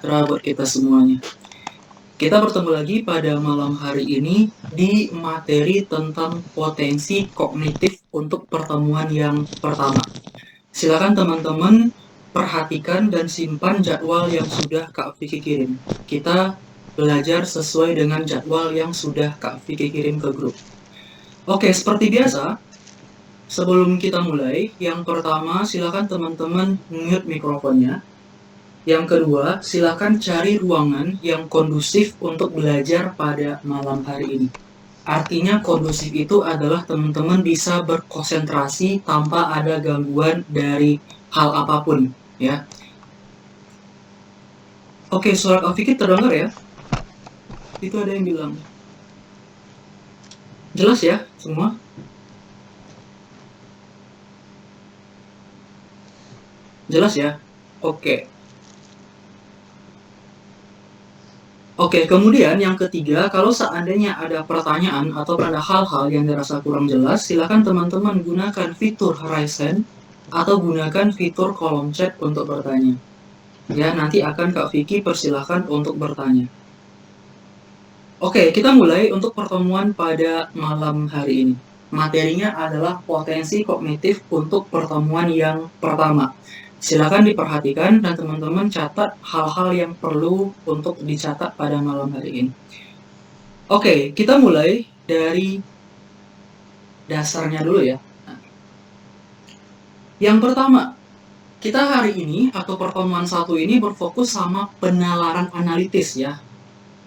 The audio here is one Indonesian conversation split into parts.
sejahtera buat kita semuanya. Kita bertemu lagi pada malam hari ini di materi tentang potensi kognitif untuk pertemuan yang pertama. Silakan teman-teman perhatikan dan simpan jadwal yang sudah Kak Vicky kirim. Kita belajar sesuai dengan jadwal yang sudah Kak Vicky kirim ke grup. Oke, seperti biasa, sebelum kita mulai, yang pertama silakan teman-teman mute mikrofonnya. Yang kedua, silakan cari ruangan yang kondusif untuk belajar pada malam hari ini. Artinya kondusif itu adalah teman-teman bisa berkonsentrasi tanpa ada gangguan dari hal apapun, ya. Oke, suara Kak Vicky terdengar ya? Itu ada yang bilang. Jelas ya semua? Jelas ya? Oke. Oke, kemudian yang ketiga, kalau seandainya ada pertanyaan atau ada hal-hal yang dirasa kurang jelas, silakan teman-teman gunakan fitur raise hand atau gunakan fitur kolom chat untuk bertanya. Ya, nanti akan Kak Vicky persilahkan untuk bertanya. Oke, kita mulai untuk pertemuan pada malam hari ini. Materinya adalah potensi kognitif untuk pertemuan yang pertama. Silakan diperhatikan dan teman-teman catat hal-hal yang perlu untuk dicatat pada malam hari ini. Oke, kita mulai dari dasarnya dulu ya. Yang pertama, kita hari ini atau pertemuan satu ini berfokus sama penalaran analitis ya.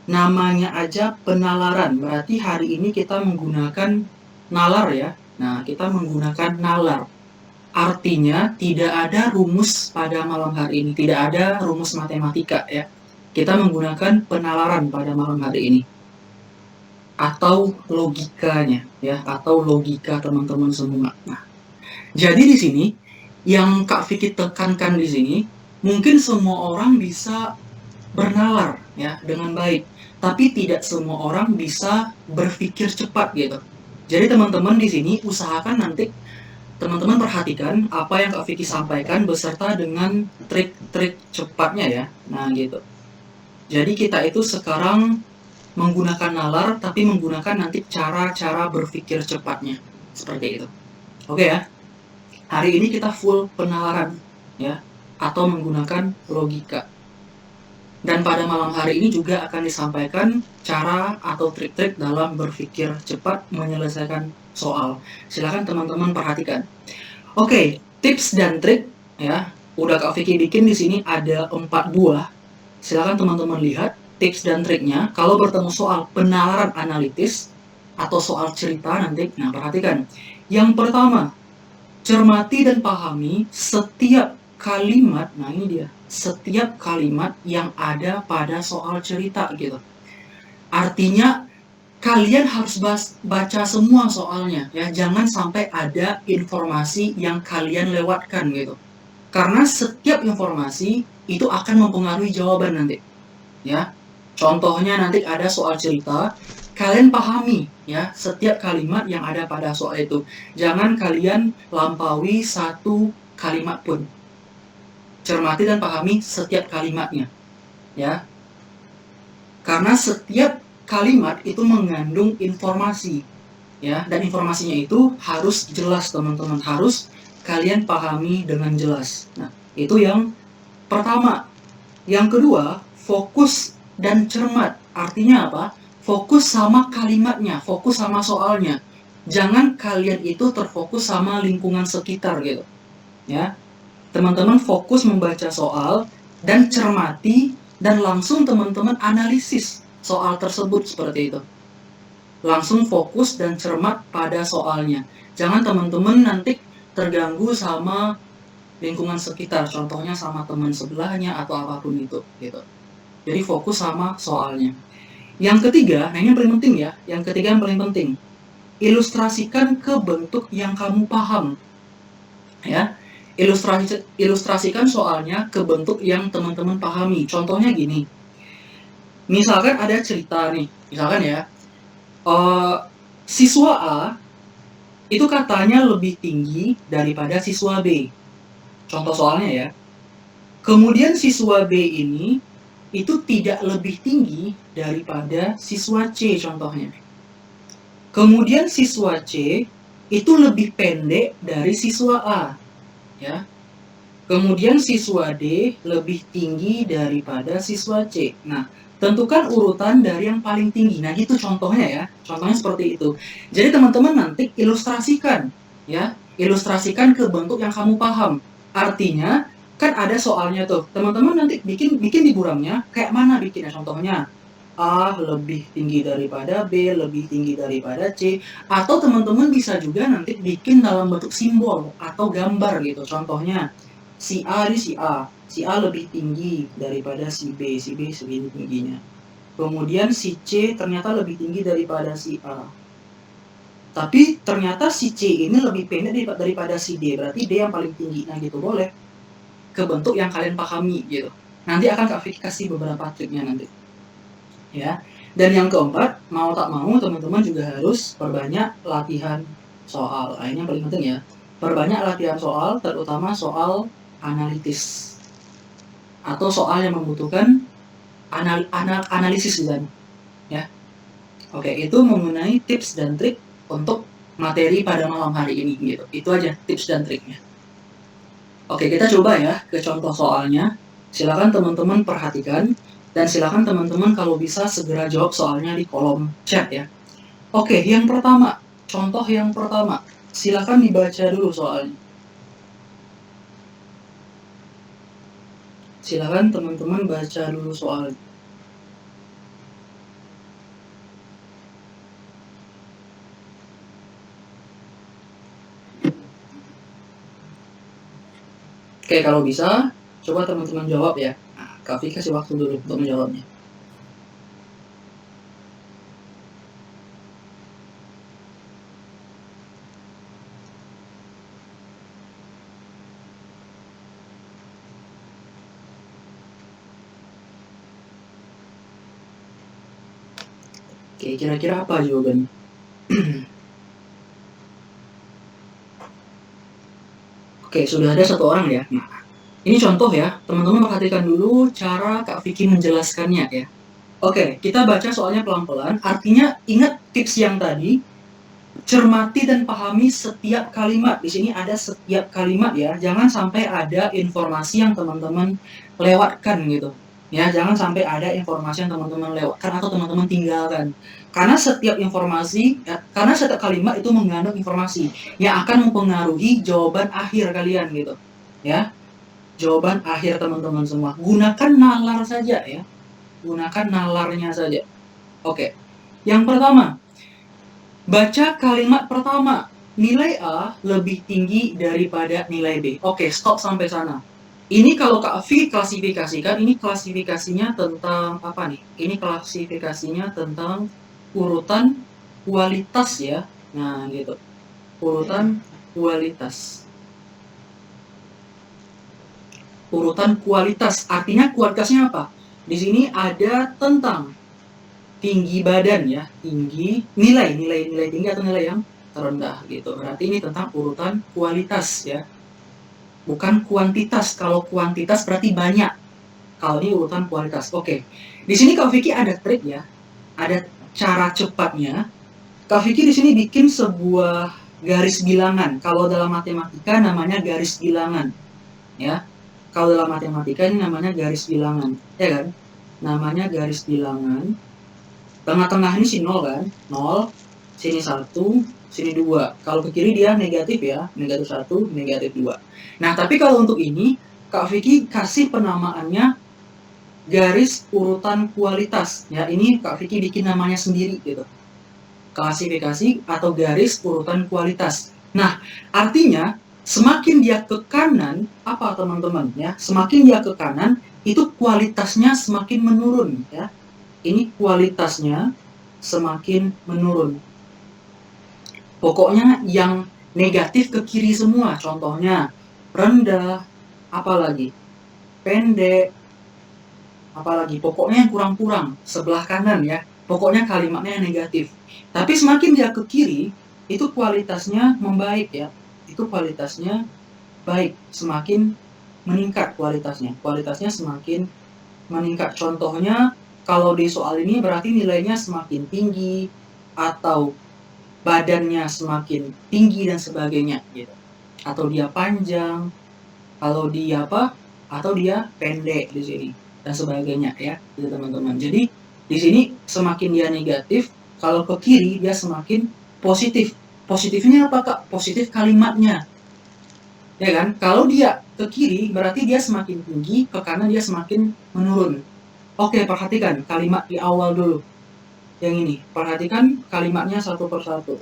Namanya aja penalaran, berarti hari ini kita menggunakan nalar ya. Nah, kita menggunakan nalar. Artinya tidak ada rumus pada malam hari ini, tidak ada rumus matematika ya. Kita menggunakan penalaran pada malam hari ini. Atau logikanya ya, atau logika teman-teman semua. Nah, jadi di sini yang Kak Vicky tekankan di sini, mungkin semua orang bisa bernalar ya dengan baik, tapi tidak semua orang bisa berpikir cepat gitu. Jadi teman-teman di sini usahakan nanti teman-teman perhatikan apa yang Kak Vicky sampaikan beserta dengan trik-trik cepatnya ya. Nah gitu. Jadi kita itu sekarang menggunakan nalar tapi menggunakan nanti cara-cara berpikir cepatnya. Seperti itu. Oke ya. Hari ini kita full penalaran ya, atau menggunakan logika. Dan pada malam hari ini juga akan disampaikan cara atau trik-trik dalam berpikir cepat menyelesaikan soal. Silakan teman-teman perhatikan. Oke, tips dan trik ya. Udah Kak Vicky bikin di sini ada 4 buah. Silakan teman-teman lihat tips dan triknya. Kalau bertemu soal penalaran analitis atau soal cerita nanti, nah perhatikan. Yang pertama, cermati dan pahami setiap kalimat. Nah ini dia, setiap kalimat yang ada pada soal cerita gitu. Artinya kalian harus baca semua soalnya ya, jangan sampai ada informasi yang kalian lewatkan gitu. Karena setiap informasi itu akan mempengaruhi jawaban nanti. Ya. Contohnya nanti ada soal cerita, kalian pahami ya setiap kalimat yang ada pada soal itu. Jangan kalian lampaui satu kalimat pun. Cermati dan pahami setiap kalimatnya. Ya. Karena setiap kalimat itu mengandung informasi ya, dan informasinya itu harus jelas teman-teman, harus kalian pahami dengan jelas. Nah, itu yang pertama. Yang kedua, fokus dan cermat. Artinya apa? Fokus sama kalimatnya, fokus sama soalnya. Jangan kalian itu terfokus sama lingkungan sekitar gitu. Ya. Teman-teman fokus membaca soal dan cermati dan langsung teman-teman analisis soal tersebut seperti itu. Langsung fokus dan cermat pada soalnya. Jangan teman-teman nanti terganggu sama lingkungan sekitar, contohnya sama teman sebelahnya atau apapun itu gitu. Jadi fokus sama soalnya. Yang ketiga, nah ini yang paling penting ya. Yang ketiga yang paling penting, ilustrasikan ke bentuk yang kamu paham. Ya. Ilustrasikan soalnya ke bentuk yang teman-teman pahami. Contohnya gini. Misalkan ada cerita nih, misalkan ya, siswa A itu katanya lebih tinggi daripada siswa B. Contoh soalnya ya. Kemudian siswa B ini itu tidak lebih tinggi daripada siswa C contohnya. Kemudian siswa C itu lebih pendek dari siswa A, ya. Kemudian siswa D lebih tinggi daripada siswa C. Nah, tentukan urutan dari yang paling tinggi. Nah, itu contohnya ya. Contohnya seperti itu. Jadi teman-teman nanti ilustrasikan, ya. Ilustrasikan ke bentuk yang kamu paham. Artinya, kan ada soalnya tuh. Teman-teman nanti bikin di buramnya kayak mana bikinnya contohnya. A lebih tinggi daripada B, lebih tinggi daripada C, atau teman-teman bisa juga nanti bikin dalam bentuk simbol atau gambar gitu. Contohnya, si A ini si A lebih tinggi daripada si B segini tingginya. Kemudian si C ternyata lebih tinggi daripada si A. Tapi ternyata si C ini lebih pendek daripada si D, berarti D yang paling tinggi. Nah gitu boleh. Ke bentuk yang kalian pahami gitu. Nanti akan Kak Vicky kasih beberapa triknya nanti. Ya. Dan yang keempat, mau tak mau teman-teman juga harus perbanyak latihan soal. Ini yang paling penting ya. Perbanyak latihan soal, terutama soal analitis. Atau soal yang membutuhkan analisis dan ya. Oke, itu mengenai tips dan trik untuk materi pada malam hari ini gitu. Itu aja tips dan triknya. Oke, kita coba ya ke contoh soalnya. Silakan teman-teman perhatikan. Dan silakan teman-teman kalau bisa segera jawab soalnya di kolom chat ya. Oke, yang pertama, contoh yang pertama. Silakan dibaca dulu soalnya. Silakan teman-teman baca dulu soalnya. Oke, kalau bisa, coba teman-teman jawab ya. Kak Vicky kasih waktu dulu untuk menjawabnya. Oke, kira-kira apa jawabannya? Oke, sudah ada satu orang ya. Nah, ini contoh ya. Teman-teman perhatikan dulu cara Kak Vicky menjelaskannya ya. Oke, kita baca soalnya pelan-pelan. Artinya ingat tips yang tadi, cermati dan pahami setiap kalimat. Di sini ada setiap kalimat ya. Jangan sampai ada informasi yang teman-teman lewatkan gitu. Ya, jangan sampai ada informasi yang teman-teman lewatkan atau teman-teman tinggalkan. Karena setiap informasi, ya, karena setiap kalimat itu mengandung informasi yang akan mempengaruhi jawaban akhir kalian gitu. Ya, jawaban akhir teman-teman semua. Gunakan nalar saja ya. Gunakan nalarnya saja. Oke. Yang pertama, baca kalimat pertama. Nilai A lebih tinggi daripada nilai B. Oke, stop sampai sana. Ini kalau Kak V klasifikasikan, ini klasifikasinya tentang apa nih? Ini klasifikasinya tentang urutan kualitas ya. Nah, gitu. Urutan kualitas. Urutan kualitas. Artinya kualitasnya apa? Di sini ada tentang tinggi badan ya, nilai tinggi atau nilai yang terendah gitu. Berarti ini tentang urutan kualitas ya, bukan kuantitas. Kalau kuantitas berarti banyak. Kalau ini urutan kualitas. Oke. Di sini Kak Vicky ada trik ya, ada cara cepatnya. Kak Vicky di sini bikin sebuah garis bilangan. Kalau dalam matematika namanya garis bilangan ya. Kalau dalam matematika ini namanya garis bilangan, ya kan? Namanya garis bilangan. Tengah-tengah ini si 0 kan? 0, sini 1, sini 2. Kalau ke kiri dia negatif ya, negatif 1, negatif 2. Nah, tapi kalau untuk ini, Kak Vicky kasih penamaannya garis urutan kualitas. Ya, ini Kak Vicky bikin namanya sendiri gitu. Klasifikasi atau garis urutan kualitas. Nah, artinya semakin dia ke kanan, apa teman-teman ya? Semakin dia ke kanan, itu kualitasnya semakin menurun ya. Ini kualitasnya semakin menurun. Pokoknya yang negatif ke kiri semua. Contohnya rendah, apalagi pendek, apalagi pokoknya yang kurang-kurang sebelah kanan ya. Pokoknya kalimatnya yang negatif. Tapi semakin dia ke kiri, itu kualitasnya membaik ya. Itu kualitasnya baik, semakin meningkat kualitasnya. Kualitasnya semakin meningkat. Contohnya, kalau di soal ini berarti nilainya semakin tinggi, atau badannya semakin tinggi dan sebagainya gitu. Atau dia panjang, kalau dia atau dia pendek di sini dan sebagainya ya, gitu teman-teman. Jadi di sini semakin dia negatif, kalau ke kiri dia semakin positif. Positifnya apa Kak? Positif kalimatnya. Ya kan? Kalau dia ke kiri berarti dia semakin tinggi, ke kanan dia semakin menurun. Oke, perhatikan kalimat di awal dulu. Yang ini, perhatikan kalimatnya satu persatu.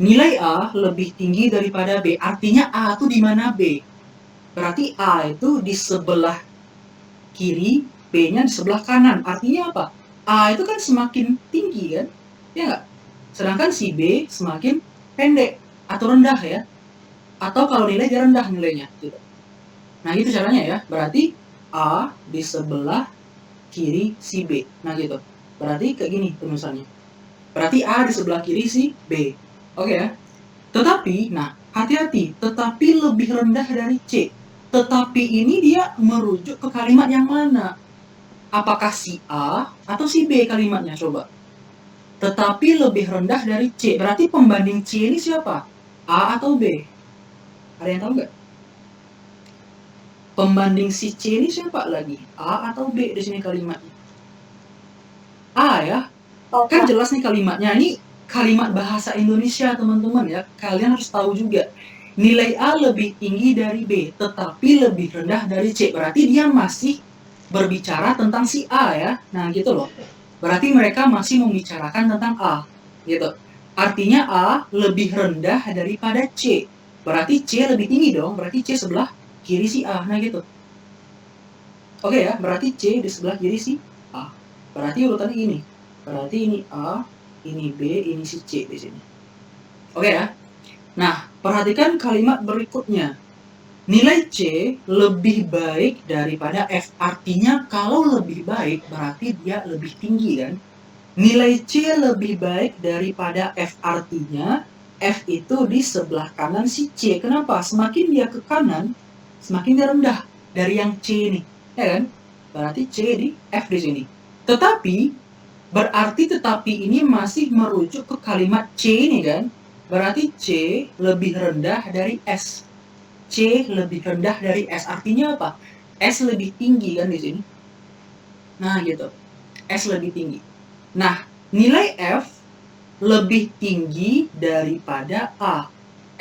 Nilai A lebih tinggi daripada B. Artinya A itu di mana B? Berarti A itu di sebelah kiri, B-nya di sebelah kanan. Artinya apa? A itu kan semakin tinggi kan? Ya nggak? Sedangkan si B semakin pendek atau rendah ya. Atau kalau nilai dia rendah nilainya. Gitu. Nah itu caranya ya. Berarti A di sebelah kiri si B. Nah gitu. Berarti kayak gini penulisannya. Berarti A di sebelah kiri si B. Oke ya. Tetapi, nah hati-hati, tetapi lebih rendah dari C. Tetapi ini dia merujuk ke kalimat yang mana? Apakah si A atau si B kalimatnya? Coba. Tetapi lebih rendah dari C. Berarti pembanding C ini siapa? A atau B? Ada yang tahu nggak? Pembanding si C ini siapa lagi? A atau B di sini kalimatnya? A ya. Kan jelas nih kalimatnya. Ini kalimat bahasa Indonesia teman-teman ya. Kalian harus tahu juga. Nilai A lebih tinggi dari B, tetapi lebih rendah dari C. Berarti dia masih berbicara tentang si A ya. Nah gitu loh. Berarti mereka masih membicarakan tentang A. Gitu. Artinya A lebih rendah daripada C. Berarti C lebih tinggi dong. Berarti C sebelah kiri si A. Nah gitu. Oke ya, berarti C di sebelah kiri si A. Berarti urutannya ini. Berarti ini A, ini B, ini si C di sini. Oke ya. Nah, perhatikan kalimat berikutnya. Nilai C lebih baik daripada F. Artinya kalau lebih baik berarti dia lebih tinggi kan? Nilai C lebih baik daripada F. Artinya F itu di sebelah kanan si C. Kenapa? Semakin dia ke kanan, semakin dia rendah dari yang C nih. Ya kan? Berarti C di F di sini. Berarti ini masih merujuk ke kalimat C ini kan? Berarti C lebih rendah dari S. C lebih rendah dari S. Artinya apa? S lebih tinggi kan di sini. Nah gitu. S lebih tinggi. Nah, nilai F lebih tinggi daripada A.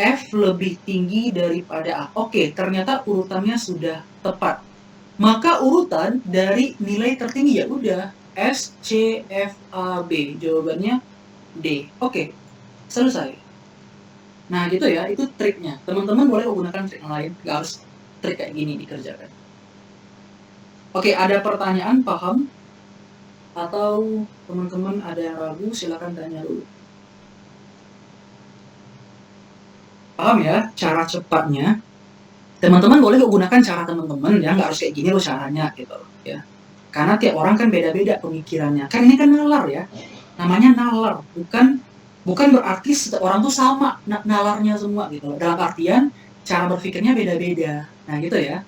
F lebih tinggi daripada A. Oke, ternyata urutannya sudah tepat. Maka urutan dari nilai tertinggi ya udah S, C, F, A, B. Jawabannya D. Oke, selesai. Nah gitu ya, itu triknya. Teman-teman boleh menggunakan trik yang lain, nggak harus trik kayak gini dikerjakan. Oke, ada pertanyaan, paham? Atau teman-teman ada yang ragu, silakan tanya dulu. Paham ya cara cepatnya? Teman-teman boleh menggunakan cara teman-teman ya, nggak harus kayak gini loh caranya gitu ya. Karena tiap orang kan beda-beda pemikirannya. Kan ini kan nalar ya. Namanya nalar, bukan berarti setiap orang tuh sama nalarnya semua gitu. Dalam artian cara berpikirnya beda-beda. Nah gitu ya.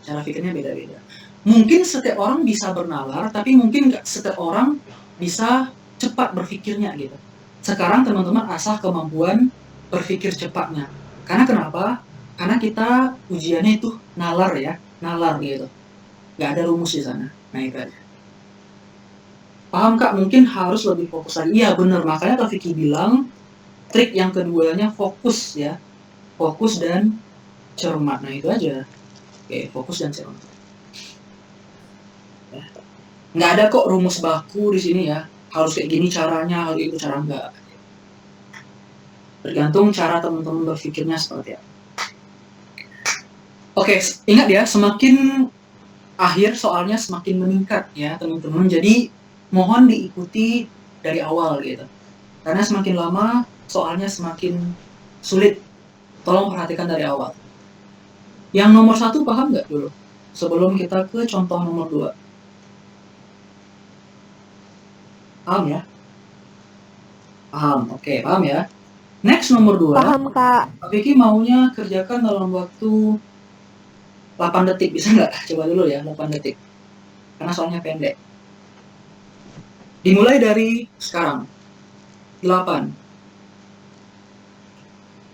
Cara pikirnya beda-beda. Mungkin setiap orang bisa bernalar, tapi mungkin nggak setiap orang bisa cepat berpikirnya gitu. Sekarang teman-teman asah kemampuan berpikir cepatnya. Karena kenapa? Karena kita ujiannya itu nalar ya, nalar gitu. Nggak ada rumus di sana. Nah itu aja. Paham Kak? Mungkin harus lebih fokus lagi. Iya benar, makanya Kak Vicky bilang trik yang keduanya fokus ya. Fokus dan cermat. Nah itu aja. Oke, fokus dan cermat. Ya. Nggak ada kok rumus baku di sini ya. Harus kayak gini caranya, harus itu cara enggak. Tergantung cara teman-teman berpikirnya seperti apa. Oke, ingat ya, semakin akhir soalnya semakin meningkat ya teman-teman. Jadi mohon diikuti dari awal gitu. Karena semakin lama soalnya semakin sulit. Tolong perhatikan dari awal. Yang nomor 1 paham nggak dulu? Sebelum kita ke contoh nomor 2. Paham ya? Paham, oke, paham ya. Next nomor 2. Paham Kak. Kak Vicky maunya kerjakan dalam waktu 8 detik, bisa nggak? Coba dulu ya, 8 detik. karena soalnya pendek. Dimulai dari sekarang. 8,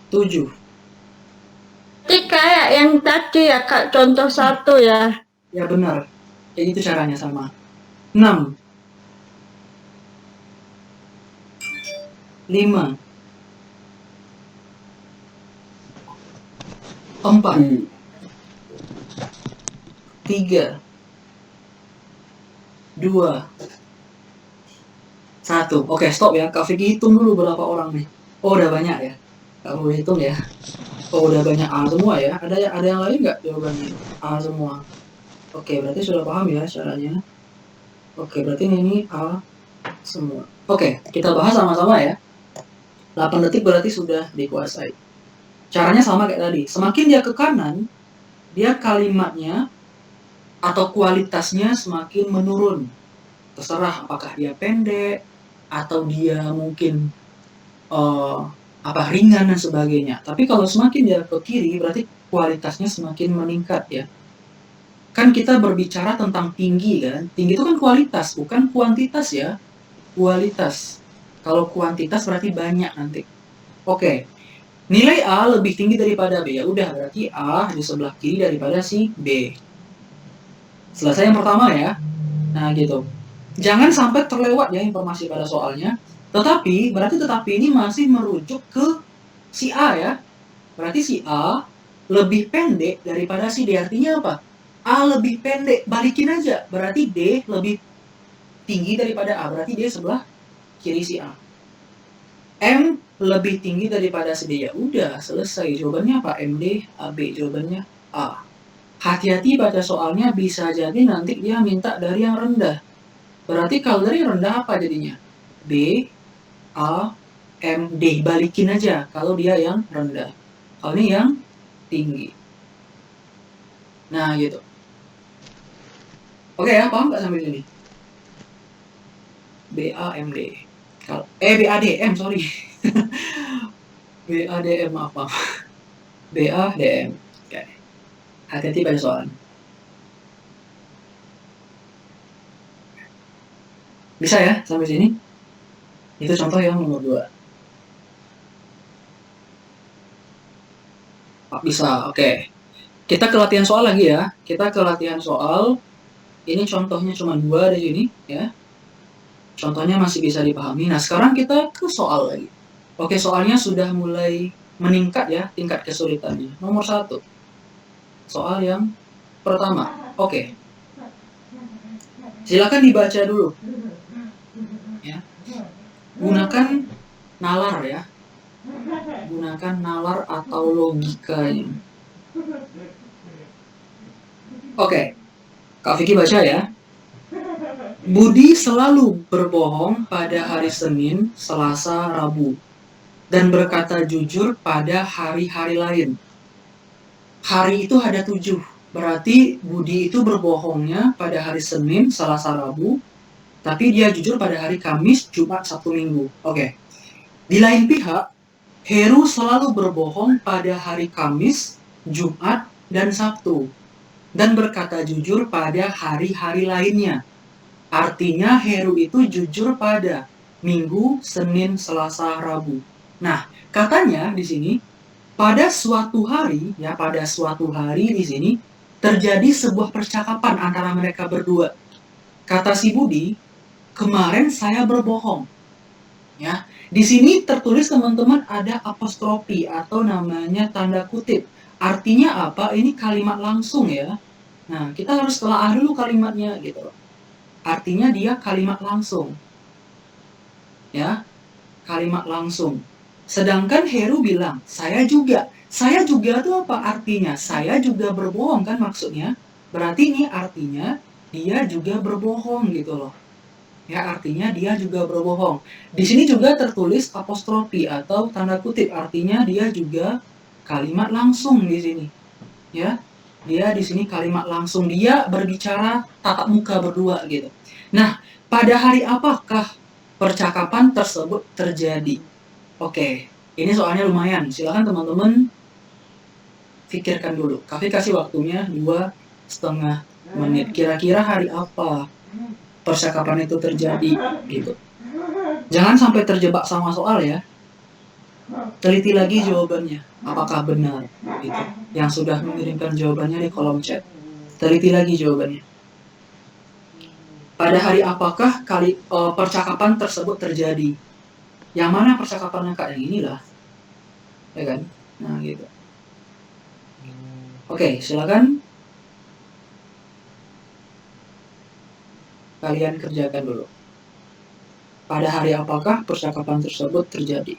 7. Jadi kayak yang tadi ya Kak, contoh 1 ya. Ya benar. Kayak gitu caranya sama. 6, 5, 4, 3, 2, 1. Oke, stop ya. Kak Vicky hitung dulu berapa orang nih. Oh, udah banyak ya. Kak mau hitung ya. Oh, udah banyak A semua ya. Ada yang lain nggak jawabannya? A semua. Oke, berarti sudah paham ya caranya. Oke, berarti ini A semua. Oke, kita bahas sama-sama ya. 8 detik berarti sudah dikuasai. Caranya sama kayak tadi. Semakin dia ke kanan, dia kalimatnya atau kualitasnya semakin menurun. Terserah apakah dia pendek atau dia mungkin ringan dan sebagainya. Tapi kalau semakin dia ke kiri berarti kualitasnya semakin meningkat ya. Kan kita berbicara tentang tinggi kan. Tinggi itu kan kualitas, bukan kuantitas ya. Kualitas. Kalau kuantitas berarti banyak nanti. Oke. Nilai A lebih tinggi daripada B. Ya udah, berarti A di sebelah kiri daripada si B. Selesai yang pertama ya. Nah, gitu. Jangan sampai terlewat ya informasi pada soalnya. Tetapi ini masih merujuk ke si A ya. Berarti si A lebih pendek daripada si D. Artinya apa? A lebih pendek, balikin aja. Berarti D lebih tinggi daripada A. Berarti D sebelah kiri si A. M lebih tinggi daripada si D. Ya udah, selesai. Jawabannya apa? MD, AB. Jawabannya A. Hati-hati pada soalnya, bisa jadi nanti dia minta dari yang rendah. Berarti kalau dari yang rendah apa jadinya? B, A, M, D. Balikin aja kalau dia yang rendah. Kalau ini yang tinggi. Nah, gitu. Oke ya, paham nggak sampai sini? B, A, M, D. B, A, D, M, sorry. B, A, D, M, apa? B, A, D, M. Oke. Hati-hati pada soal. Bisa ya sampai sini? Itu contoh yang nomor 2. Bisa, oke. Kita ke latihan soal lagi ya. Kita ke latihan soal. Ini contohnya cuma 2 di sini ya. Contohnya masih bisa dipahami. Nah, sekarang kita ke soal lagi. Oke, soalnya sudah mulai meningkat ya tingkat kesulitannya. Nomor 1. Soal yang pertama. Oke. Silakan dibaca dulu. Ya. Gunakan nalar ya. Gunakan nalar atau logikanya. Oke. Kak Vicky baca ya. Budi selalu berbohong pada hari Senin, Selasa, Rabu, dan berkata jujur pada hari-hari lain. Hari itu ada 7, berarti Budi itu berbohongnya pada hari Senin, Selasa, Rabu, tapi dia jujur pada hari Kamis, Jumat, Sabtu, Minggu. Oke. Di lain pihak, Heru selalu berbohong pada hari Kamis, Jumat, dan Sabtu, dan berkata jujur pada hari-hari lainnya. Artinya Heru itu jujur pada Minggu, Senin, Selasa, Rabu. Nah, katanya di sini pada suatu hari di sini terjadi sebuah percakapan antara mereka berdua. Kata si Budi, kemarin saya berbohong. Ya, di sini tertulis teman-teman ada apostrofi atau namanya tanda kutip. Artinya apa? Ini kalimat langsung ya. Nah, kita harus telaah dulu kalimatnya gitu. Artinya dia kalimat langsung. Ya, kalimat langsung. Sedangkan Heru bilang, saya juga. Saya juga itu apa artinya? Saya juga berbohong kan maksudnya. Berarti ini artinya dia juga berbohong gitu loh. Ya, artinya dia juga berbohong. Di sini juga tertulis apostrofi atau tanda kutip. Artinya dia juga kalimat langsung di sini. Ya, dia di sini kalimat langsung, dia berbicara tatap muka berdua gitu. Nah, pada hari apakah percakapan tersebut terjadi? Oke, ini soalnya lumayan. Silakan teman-teman pikirkan dulu. Kasih waktunya 2,5 menit. Kira-kira hari apa percakapan itu terjadi gitu. Jangan sampai terjebak sama soal ya. Teliti lagi jawabannya, apakah benar gitu. Yang sudah mengirimkan jawabannya di kolom chat. Teliti lagi jawabannya. Pada hari apakah percakapan tersebut terjadi? Yang mana percakapannya Kak? Yang inilah. Ya kan? Nah, gitu. Oke, silakan kalian kerjakan dulu. Pada hari apakah percakapan tersebut terjadi?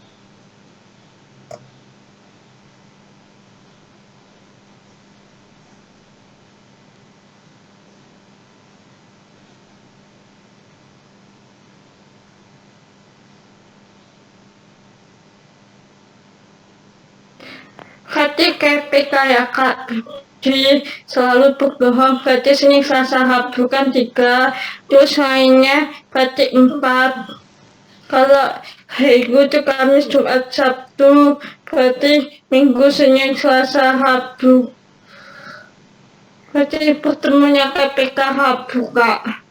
Ketika percaya Kak Budi selalu berbohong, berarti Senin, Selasa, Rabu kan 3, terus lainnya berarti 4. Kalau Minggu itu Kamis, Jumat, Sabtu, berarti Minggu, Senin, Selasa, Rabu. Berarti pertemuannya KPK Rabu, Kak.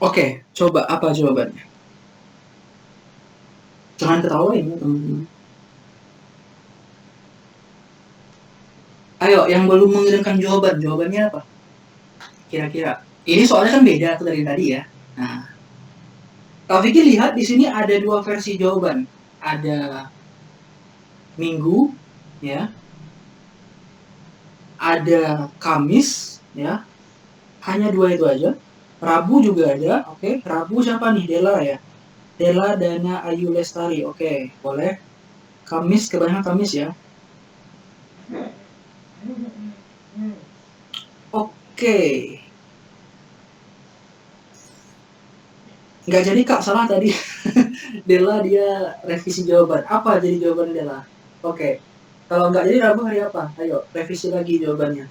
Oke, coba apa jawabannya? Jangan ketawain ya teman-teman. Ayo, yang belum mengirimkan jawaban, jawabannya apa? Kira-kira. Ini soalnya kan beda tuh dari tadi ya. Nah, Kak Vicky lihat di sini ada 2 versi jawaban. Ada Minggu, ya. Ada Kamis, ya. Hanya 2 itu aja. Rabu juga ada, oke. Rabu siapa nih? Dela ya. Dela Dana Ayu Lestari, oke, boleh. Kamis, kebanyakan Kamis ya. Oke. Nggak jadi Kak, salah tadi. Dela dia revisi jawaban. Apa jadi jawaban Dela? Oke. Kalau nggak jadi Rabu hari apa? Ayo, revisi lagi jawabannya.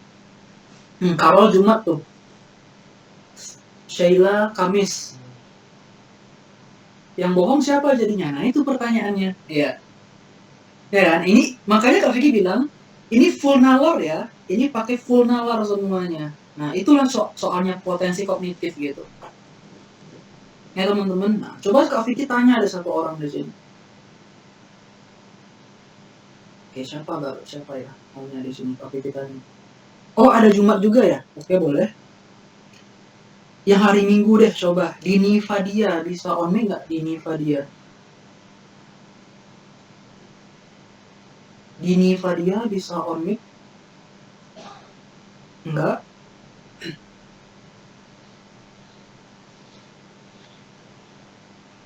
Karol Jumat tuh. Sheila Kamis. Yang bohong siapa jadinya? Nah, itu pertanyaannya. Iya. Ya kan? Ini makanya Kak Vicky bilang, ini full nalar ya. Ini pakai full nalar semuanya. Nah, itulah soalnya potensi kognitif gitu. Ya teman-teman. Nah, coba Kak Vicky tanya ada satu orang di sini. Oke, siapa ya? Maunya di sini Kak Vicky tanya. Oh, ada Jumat juga ya? Oke, boleh. Yang hari Minggu deh coba. Dini Fadia bisa on mic nggak? Dini Fadia. Dini Fadia bisa on mic? Enggak.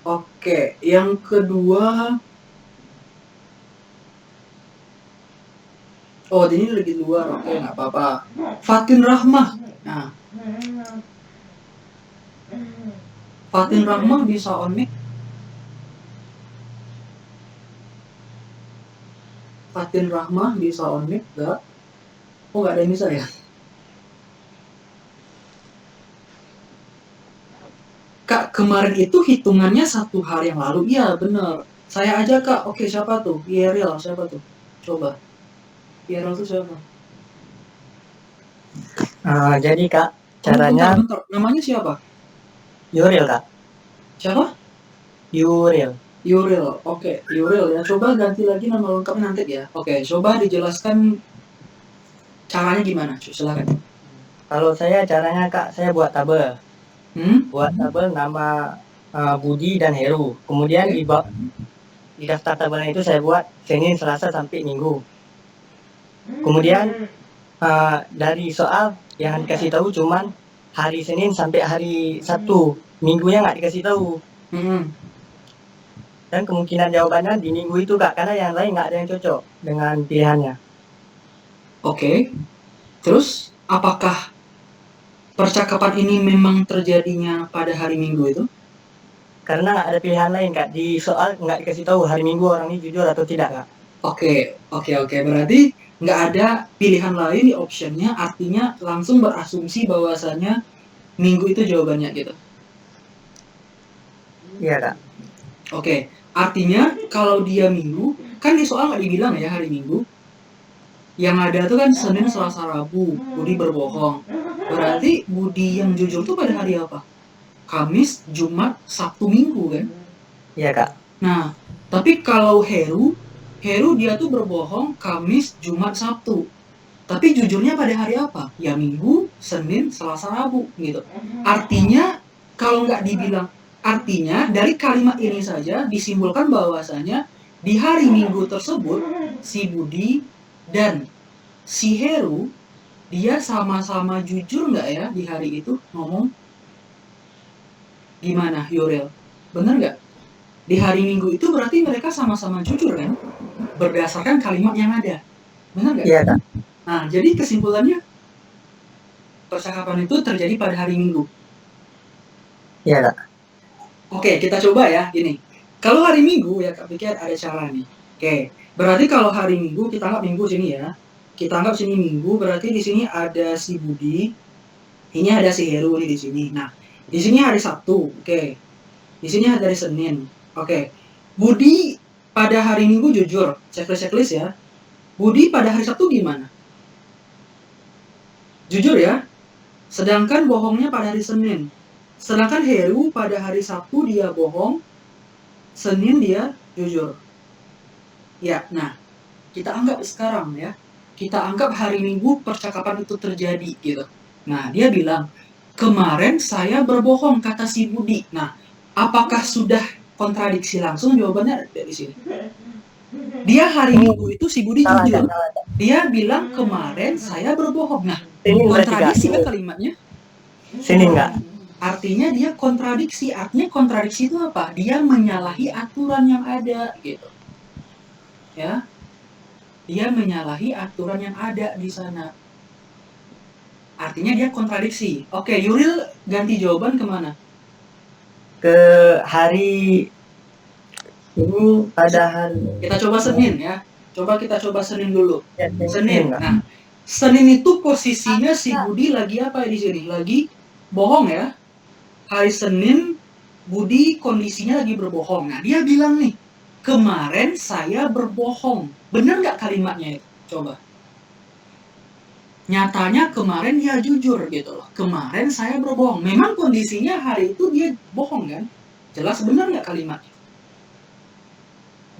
Oke, yang kedua. Oh, Dini lagi di luar. Oke, nggak apa-apa. Fatin Rahmah. Nah, Fatin Rahmah bisa on mic? Fatin Rahmah bisa on mic? Enggak. Oh, nggak ada yang bisa ya? Kak, kemarin itu hitungannya 1 hari yang lalu. Iya, bener. Saya aja Kak. Oke, siapa tuh? Yeril, siapa tuh? Coba. Yeril tuh siapa? Jadi Kak, caranya Bentar. Namanya siapa? Yuril Kak. Siapa? Yuril. Yuril. Oke, Yuril ya. Coba ganti lagi nama lengkapnya nanti ya. Oke, coba dijelaskan caranya gimana? Silakan. Kalau saya caranya Kak, saya buat tabel. Buat tabel nama Budi dan Heru. Kemudian di daftar tabelnya itu saya buat Senin, Selasa sampai Minggu. Kemudian dari soal yang dikasih tahu cuman hari Senin sampai hari Sabtu. Minggunya nggak dikasih tahu. Dan kemungkinan jawabannya di minggu itu Kak, karena yang lain nggak ada yang cocok dengan pilihannya. Oke. Terus, apakah percakapan ini memang terjadinya pada hari Minggu itu? Karena nggak ada pilihan lain Kak, di soal nggak dikasih tahu hari Minggu orang ini jujur atau tidak Kak. Oke. Berarti nggak ada pilihan lain di optionnya, artinya langsung berasumsi bahwasannya Minggu itu jawabannya gitu. Iya Kak. Oke, artinya kalau dia Minggu, kan di soal nggak dibilang ya hari Minggu. Yang ada tuh kan Senin, Selasa, Rabu, Budi berbohong. Berarti Budi yang jujur tuh pada hari apa? Kamis, Jumat, Sabtu, Minggu kan? Iya Kak. Nah, tapi kalau Heru dia tuh berbohong Kamis, Jumat, Sabtu. Tapi jujurnya pada hari apa? Ya Minggu, Senin, Selasa, Rabu gitu. Artinya kalau nggak dibilang, artinya dari kalimat ini saja disimpulkan bahwasanya di hari Minggu tersebut si Budi dan si Heru dia sama-sama jujur nggak ya di hari itu ngomong? Gimana Yurel? Bener nggak? Di hari Minggu itu berarti mereka sama-sama jujur kan? Berdasarkan kalimat yang ada. Bener nggak? Iya Kak. Nah, jadi kesimpulannya percakapan itu terjadi pada hari Minggu. Iya Kak. Oke, kita coba ya, gini. Kalau hari Minggu ya Kak pikir ada cara nih. Oke, berarti kalau hari Minggu kita anggap Minggu sini ya. Kita anggap sini Minggu, berarti di sini ada si Budi, ini ada si Heru nih di sini. Nah, di sini hari Sabtu, oke. Di sini ada hari Senin, oke. Budi pada hari Minggu jujur, checklist ya. Budi pada hari Sabtu gimana? Jujur ya. Sedangkan bohongnya pada hari Senin. Sedangkan Heru pada hari Sabtu dia bohong, Senin dia jujur. Ya, nah kita anggap sekarang ya. Kita anggap hari Minggu percakapan itu terjadi gitu. Nah, dia bilang, kemarin saya berbohong, kata si Budi. Nah, apakah sudah kontradiksi langsung? Jawabannya ada di sini. Dia hari Minggu itu si Budi jujur. Dia bilang kemarin saya berbohong. Nah, kontradiksi nggak kalimatnya? Sini enggak. Artinya dia kontradiksi. Artinya kontradiksi itu apa? Dia menyalahi aturan yang ada gitu. Ya. Dia menyalahi aturan yang ada di sana. Artinya dia kontradiksi. Oke, Yuril ganti jawaban kemana? Ke hari ini pada hari. Kita coba Senin ya. Kita coba Senin dulu. Ya, Senin. Nah, Senin itu posisinya si Budi lagi apa di sini? Lagi bohong ya. Hari Senin Budi kondisinya lagi berbohong. Nah, dia bilang nih, kemarin saya berbohong. Bener nggak kalimatnya itu? Coba. Nyatanya kemarin dia jujur gitu loh. Kemarin saya berbohong. Memang kondisinya hari itu dia bohong kan? Jelas bener nggak kalimatnya?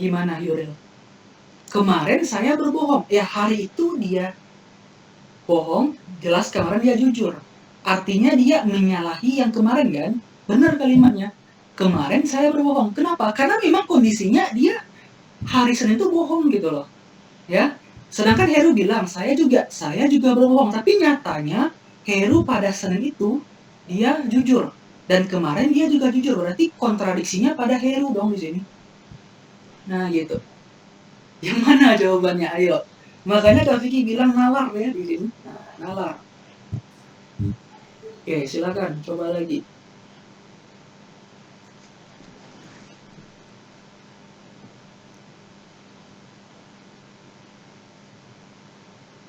Gimana Yuril? Kemarin saya berbohong. Ya hari itu dia bohong, jelas kemarin dia jujur. Artinya dia menyalahi yang kemarin kan? Bener kalimatnya. Kemarin saya berbohong. Kenapa? Karena memang kondisinya dia hari Senin itu bohong gitu loh. Ya. Sedangkan Heru bilang, saya juga berbohong. Tapi nyatanya Heru pada Senin itu dia jujur. Dan kemarin dia juga jujur. Berarti kontradiksinya pada Heru dong di sini. Nah gitu. Yang mana jawabannya? Ayo. Makanya Kak Vicky bilang nalar ya di sini. Nalar. Oke, silakan coba lagi.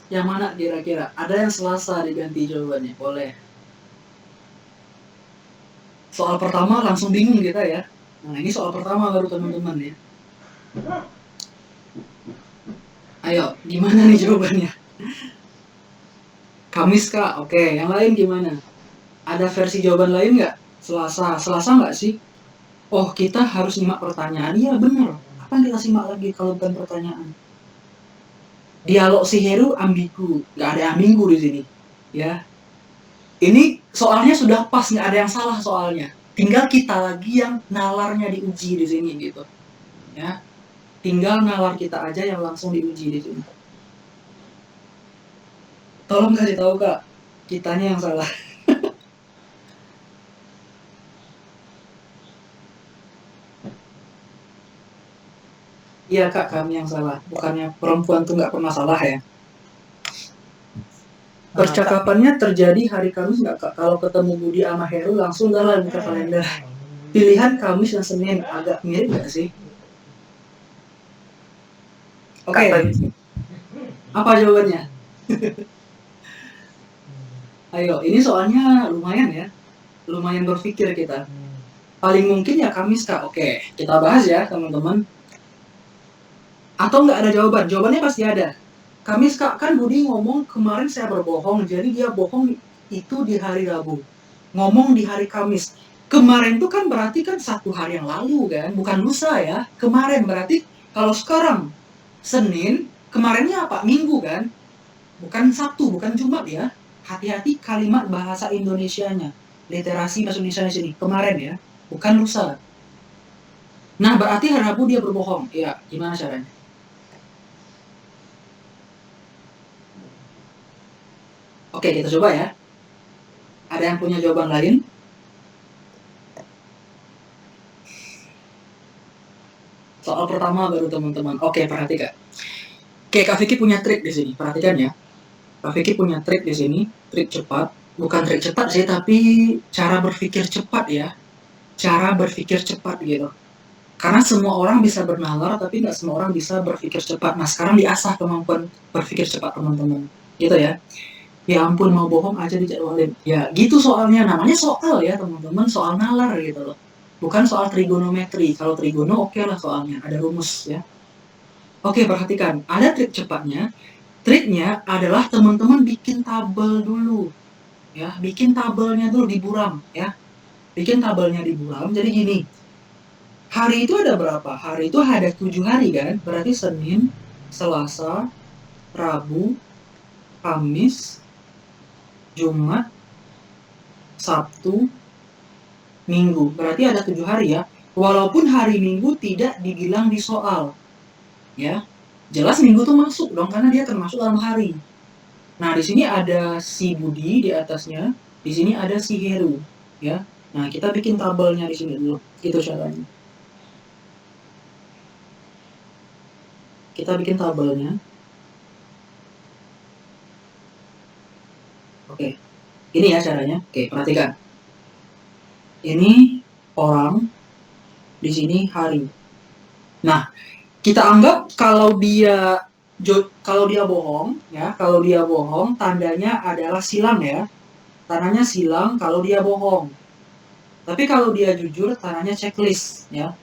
Yang mana kira-kira? Ada yang Selasa diganti jawabannya, boleh. Soal pertama langsung bingung kita ya. Nah ini soal pertama baru teman-teman ya. Ayo, gimana nih jawabannya? Kamis Kak, oke. Yang lain gimana? Ada versi jawaban lain nggak? Selasa nggak sih? Oh kita harus simak pertanyaan. Iya bener. Apa yang kita simak lagi kalau bukan pertanyaan? Dialog si Heru ambigu, nggak ada ambigu di sini, ya. Ini soalnya sudah pas, nggak ada yang salah soalnya. Tinggal kita lagi yang nalarnya diuji di sini gitu, ya. Tinggal nalar kita aja yang langsung diuji di sini. Tolong kasih tahu Kak, kitanya yang salah. Iya Kak, kami yang salah. Bukannya perempuan tuh nggak pernah salah ya. Percakapannya terjadi hari Kamis nggak Kak? Kalau ketemu Budi sama Heru langsung dah lah buka kalender. Pilihan Kamis dan Senin agak mirip nggak sih? Oke, apa jawabannya? Ayo, ini soalnya lumayan ya. Lumayan berpikir kita. Paling mungkin ya Kamis Kak. Oke, kita bahas ya teman-teman. Atau nggak ada jawaban? Jawabannya pasti ada. Kamis Kak, kan Budi ngomong kemarin saya berbohong, jadi dia bohong itu di hari Rabu. Ngomong di hari Kamis. Kemarin itu kan berarti kan 1 hari yang lalu kan, bukan lusa ya. Kemarin berarti kalau sekarang Senin, kemarinnya apa? Minggu kan? Bukan Sabtu, bukan Jumat ya. Hati-hati kalimat bahasa Indonesianya. Literasi bahasa Indonesia di sini. Kemarin ya, bukan lusa. Nah, berarti hari Rabu dia berbohong. Ya, gimana caranya? Oke, kita coba ya. Ada yang punya jawaban lain? Soal pertama baru teman-teman. Oke, perhatikan. Oke, Kak Vicky punya trik di sini. Perhatikan ya. Kak Vicky punya trik di sini. Trik cepat. Bukan trik cepat sih, tapi cara berpikir cepat ya. Cara berpikir cepat gitu. Karena semua orang bisa bernalar, tapi nggak semua orang bisa berpikir cepat. Nah, sekarang diasah kemampuan berpikir cepat teman-teman. Gitu ya. Ya ampun, mau bohong aja dijadwalin. Ya gitu soalnya, namanya soal ya teman-teman, soal nalar gitu loh. Bukan soal trigonometri. Kalau trigono oke lah soalnya, ada rumus ya. Oke, perhatikan, ada trik cepatnya. Triknya adalah teman-teman bikin tabel dulu. Ya, bikin tabelnya dulu di buram ya. Bikin tabelnya di buram. Jadi gini. Hari itu ada berapa? Hari itu ada 7 hari kan? Berarti Senin, Selasa, Rabu, Kamis, Jumat, Sabtu, Minggu. Berarti ada 7 hari ya. Walaupun hari Minggu tidak dibilang di soal. Ya. Jelas Minggu tuh masuk dong karena dia termasuk dalam hari. Nah, di sini ada si Budi di atasnya, di sini ada si Heru, ya. Nah, kita bikin tabelnya di sini dulu. Itu caranya. Kita bikin tabelnya. Oke. Ini ya caranya. Oke, perhatikan. Ini orang, di sini hari. Nah, kita anggap kalau dia bohong, ya, kalau dia bohong, tandanya adalah silang ya. Tandanya silang kalau dia bohong. Tapi kalau dia jujur, tandanya checklist ya.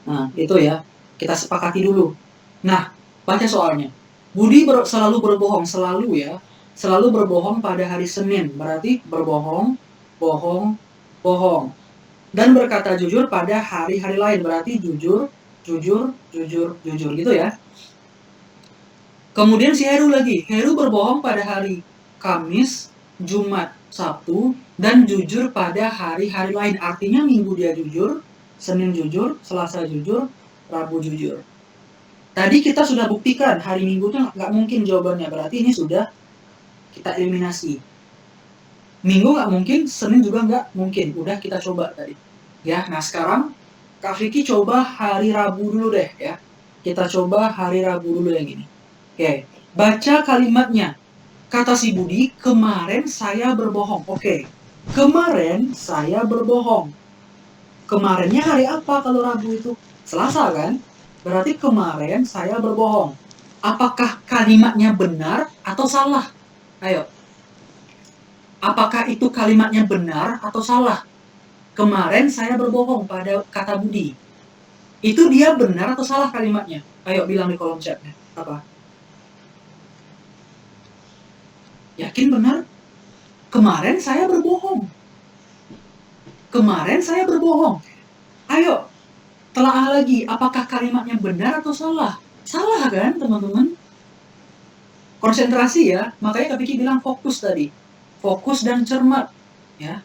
Nah, itu ya. Kita sepakati dulu. Nah, baca soalnya. Budi selalu berbohong, selalu ya. Selalu berbohong pada hari Senin. Berarti berbohong, bohong, bohong. Dan berkata jujur pada hari-hari lain. Berarti jujur, jujur, jujur, jujur gitu ya. Kemudian si Heru lagi. Heru berbohong pada hari Kamis, Jumat, Sabtu, dan jujur pada hari-hari lain. Artinya Minggu dia jujur, Senin jujur, Selasa jujur, Rabu jujur. Tadi kita sudah buktikan hari Minggunya nggak mungkin jawabannya. Berarti ini sudah kita eliminasi. Minggu nggak mungkin, Senin juga nggak mungkin. Udah kita coba tadi. Ya, nah sekarang Kak Vicky coba hari Rabu dulu deh ya. Kita coba hari Rabu dulu yang ini. Oke, baca kalimatnya. Kata si Budi, kemarin saya berbohong. Oke, kemarin saya berbohong. Kemarinnya hari apa kalau Rabu itu? Selasa kan? Berarti kemarin saya berbohong. Apakah kalimatnya benar atau salah? Ayo. Apakah itu kalimatnya benar atau salah? Kemarin saya berbohong pada kata Budi. Itu dia benar atau salah kalimatnya? Ayo bilang di kolom chatnya. Apa? Yakin benar? Kemarin saya berbohong. Kemarin saya berbohong. Ayo, telaah lagi. Apakah kalimatnya benar atau salah? Salah kan, teman-teman? Konsentrasi ya. Makanya Kak Vicky bilang fokus tadi. Fokus dan cermat. Ya.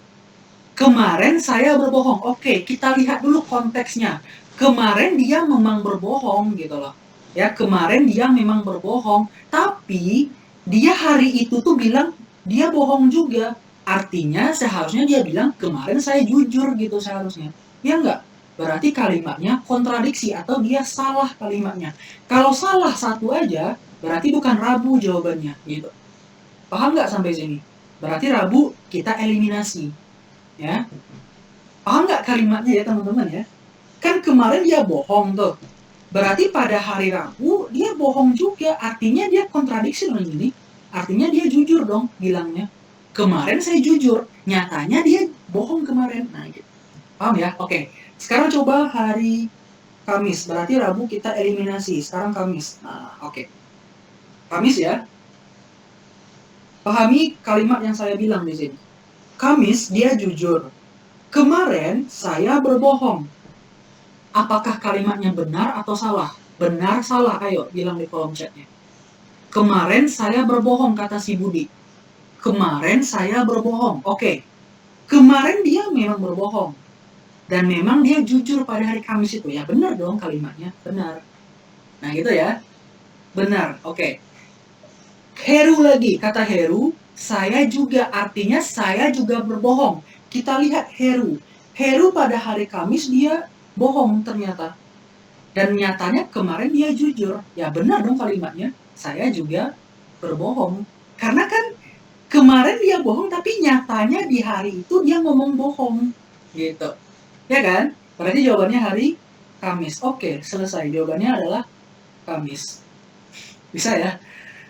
Kemarin saya berbohong. Oke, kita lihat dulu konteksnya. Kemarin dia memang berbohong gitu loh. Ya, kemarin dia memang berbohong. Tapi dia hari itu tuh bilang dia bohong juga. Artinya seharusnya dia bilang kemarin saya jujur gitu seharusnya. Ya enggak? berarti kalimatnya kontradiksi atau dia salah kalimatnya. Kalau salah satu aja, berarti bukan Rabu jawabannya, gitu. Paham nggak sampai sini? Berarti Rabu kita eliminasi, ya. Paham nggak kalimatnya ya teman-teman ya? Kan kemarin dia bohong tuh. Berarti pada hari Rabu dia bohong juga. Artinya dia kontradiksi dong ini. Artinya dia jujur dong bilangnya. Kemarin saya jujur, nyatanya dia bohong kemarin. Nah, gitu. Paham ya? Oke. Sekarang coba hari Kamis. Berarti Rabu kita eliminasi. Sekarang Kamis. Nah, oke. Kamis ya. Pahami kalimat yang saya bilang di sini. Kamis dia jujur. Kemarin saya berbohong. Apakah kalimatnya benar atau salah? Benar, salah, ayo bilang di kolom chatnya. Kemarin saya berbohong, kata si Budi. Kemarin saya berbohong. Oke. Kemarin dia memang berbohong. Dan memang dia jujur pada hari Kamis itu. Ya benar dong kalimatnya. Benar. Nah gitu ya. Benar. Oke. Heru lagi. Kata Heru, saya juga, artinya saya juga berbohong. Kita lihat Heru. Heru pada hari Kamis dia bohong ternyata. Dan nyatanya kemarin dia jujur. Ya benar dong kalimatnya. Saya juga berbohong. Karena kan kemarin dia bohong, tapi nyatanya di hari itu dia ngomong bohong. Gitu. Ya kan? Berarti jawabannya hari Kamis. Oke, selesai. Jawabannya adalah Kamis. Bisa ya?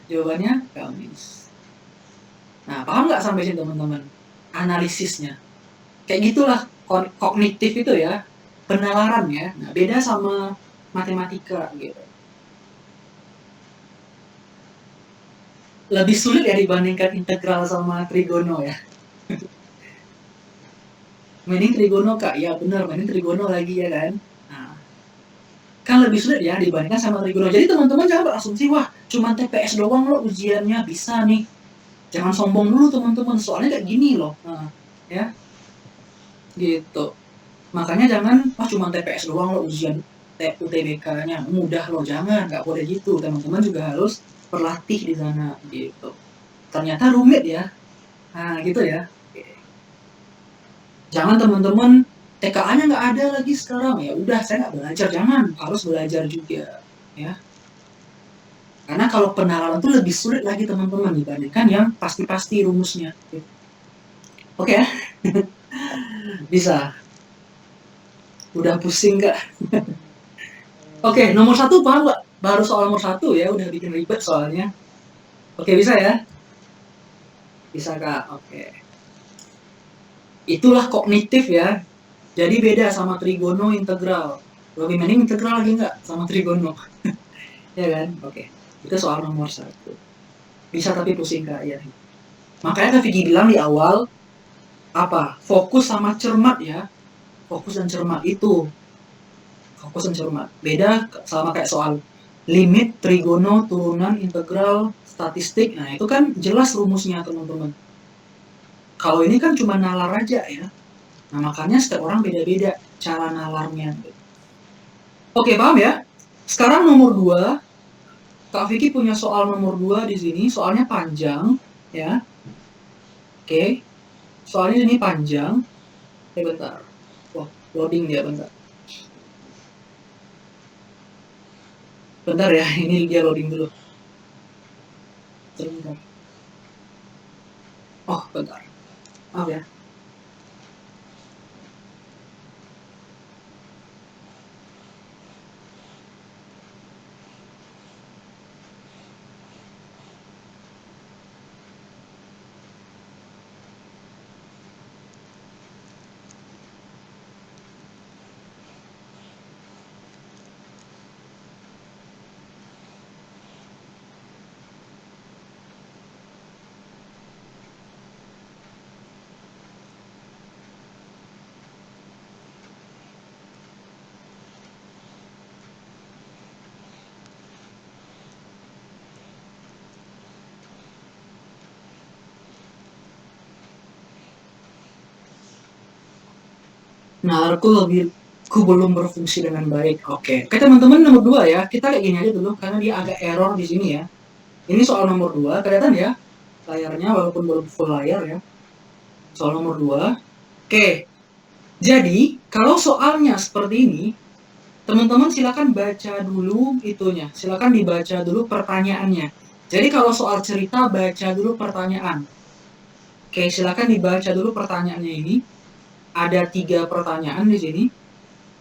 Jawabannya Kamis. Nah, paham nggak sampai sini teman-teman? Analisisnya. Kayak gitulah kognitif itu ya. Penalaran ya. Nah, beda sama matematika gitu. Lebih sulit ya dibandingkan integral sama trigono ya. Mending trigono kak, ya benar, mending trigono lagi ya kan. Nah, kan lebih sulit ya dibandingkan sama trigono. Jadi teman-teman jangan berasumsi, wah cuma TPS doang loh ujiannya bisa nih. Jangan sombong dulu teman-teman, soalnya kayak gini loh. Nah, ya, gitu. Makanya jangan, wah cuma TPS doang loh ujian UTBK-nya mudah loh, jangan, nggak boleh gitu. Teman-teman juga harus berlatih di sana gitu. Ternyata rumit ya. Nah, gitu ya. Jangan teman-teman TKA-nya nggak ada lagi sekarang, ya udah saya nggak belajar, jangan, harus belajar juga ya. Karena kalau penalaran itu lebih sulit lagi teman-teman dibandingkan yang pasti-pasti rumusnya. Oke ya? Bisa. Udah pusing nggak? Oke, nomor 1 paham nggak? Baru soal nomor 1 ya, udah bikin ribet soalnya. Oke, bisa ya? Bisa kak, oke. Itulah kognitif ya. Jadi beda sama trigono integral. Lebih mending integral lagi nggak sama trigono. Ya kan? Oke. Itu soal nomor 1. Bisa tapi pusing kak ya. Makanya Kak Vicky bilang di awal apa? Fokus sama cermat ya. Fokus dan cermat itu. Fokus dan cermat. Beda sama kayak soal limit, trigono, turunan, integral, statistik. Nah, itu kan jelas rumusnya teman-teman. Kalau ini kan cuma nalar aja ya. Nah, makanya setiap orang beda-beda cara nalarnya. Oke, paham ya? Sekarang nomor 2. Kak Vicky punya soal nomor 2 di sini. Soalnya panjang ya. Oke. Soalnya ini panjang. Bentar. Wah, loading dia bentar. Bentar ya, ini dia loading dulu. Bentar. Oh, bentar. Maaf ya. Nalarku belum berfungsi dengan baik. Oke, teman-teman nomor 2 ya. Kita kayak gini aja dulu karena dia agak error di sini ya. Ini soal nomor 2, kelihatan ya layarnya walaupun belum full layar ya. Soal nomor 2. Oke. Jadi Kalau soalnya seperti ini, teman-teman silakan baca dulu itunya. Silakan dibaca dulu pertanyaannya. Jadi kalau soal cerita, baca dulu pertanyaan. Oke, silakan dibaca dulu pertanyaannya ini. Ada 3 pertanyaan di sini.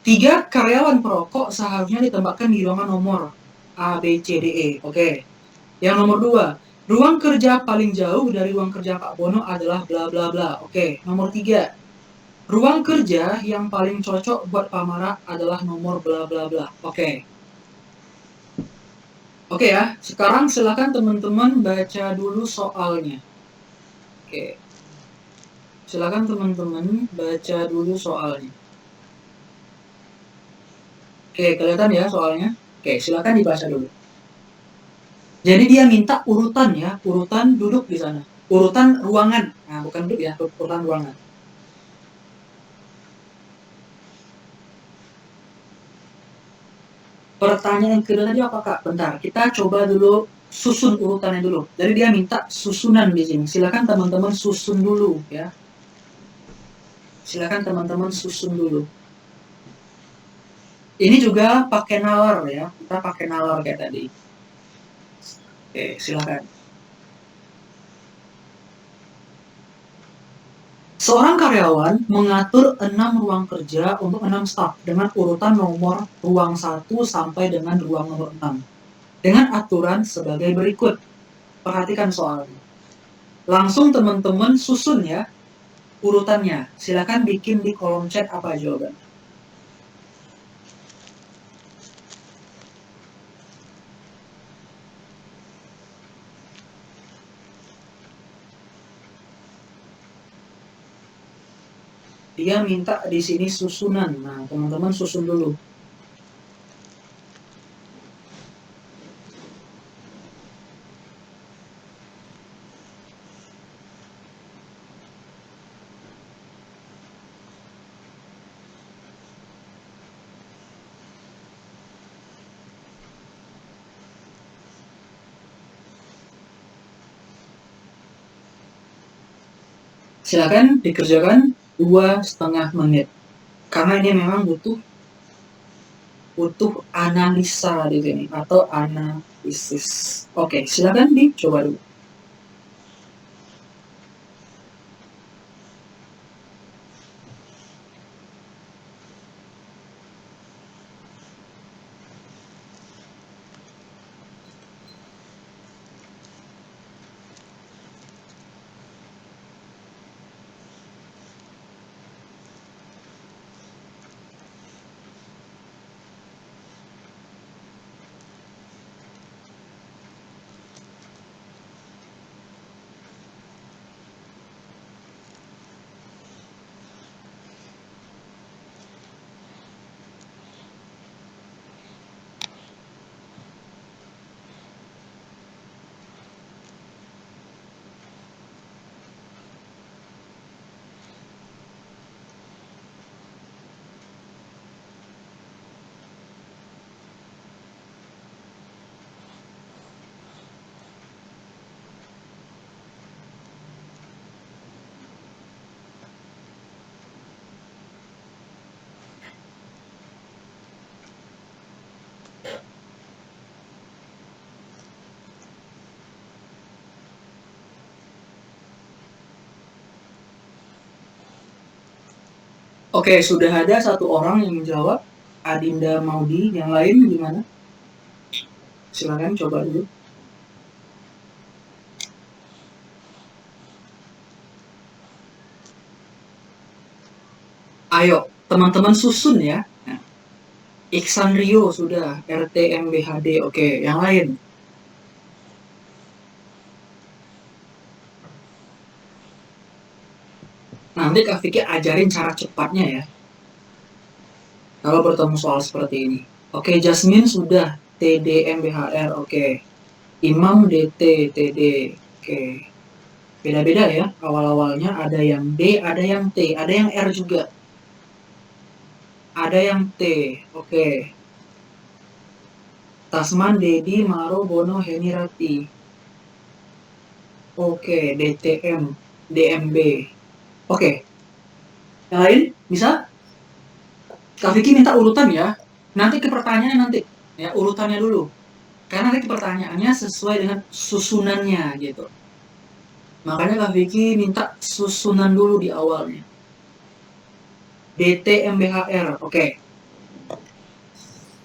3 karyawan perokok seharusnya ditempatkan di ruangan nomor A, B, C, D, E. Oke. Yang nomor 2, ruang kerja paling jauh dari ruang kerja Pak Bono adalah bla bla bla. Oke. Nomor 3, ruang kerja yang paling cocok buat Pak Mara adalah nomor bla bla bla. Oke. Oke ya, sekarang silakan teman-teman baca dulu soalnya. Oke. Silakan teman-teman baca dulu soalnya. Oke, kelihatan ya soalnya? Oke, silakan dibaca dulu. Jadi dia minta urutan ya, urutan duduk di sana. Urutan ruangan. Nah, bukan duduk ya, urutan ruangan. Pertanyaan kedua tadi apa Kak? Bentar, kita coba dulu susun urutannya dulu. Jadi dia minta susunan di sini. Silakan teman-teman susun dulu ya. Silakan teman-teman susun dulu. Ini juga pakai nalar ya. Kita pakai nalar kayak tadi. Oke, silakan. Seorang karyawan mengatur 6 ruang kerja untuk 6 staf dengan urutan nomor ruang 1 sampai dengan ruang nomor 6. Dengan aturan sebagai berikut. Perhatikan soalnya. Langsung teman-teman susun ya urutannya. Silakan bikin di kolom chat apa jawaban. Dia minta di sini susunan. Nah, teman-teman susun dulu. Silakan dikerjakan 2,5 menit. Karena ini memang butuh analisa di sini atau analisis. Oke, silakan dicoba dulu. Oke, sudah ada 1 orang yang menjawab. Adinda Maudi, yang lain gimana? Silakan coba dulu. Ayo, teman-teman susun ya. Nah, Iksan Rio sudah, RT MBHD, oke. Yang lain? Nanti Kak Vicky ajarin cara cepatnya ya. Kalau bertemu soal seperti ini. Oke, Jasmine sudah, TD MBHR, oke. Imam DT, TD, oke. Beda-beda ya, awal-awalnya ada yang D, ada yang T, ada yang R juga. Ada yang T, oke. Tasman, Dedi, Maro, Bono, Heni, Rati. Oke, DTM, DMB. Oke. Yang lain bisa? Kak Vicky minta urutan ya. Nanti ke pertanyaannya nanti. Ya, urutannya dulu. Karena nanti pertanyaannya sesuai dengan susunannya gitu. Makanya Kak Vicky minta susunan dulu di awalnya. DT MBHR. Oke.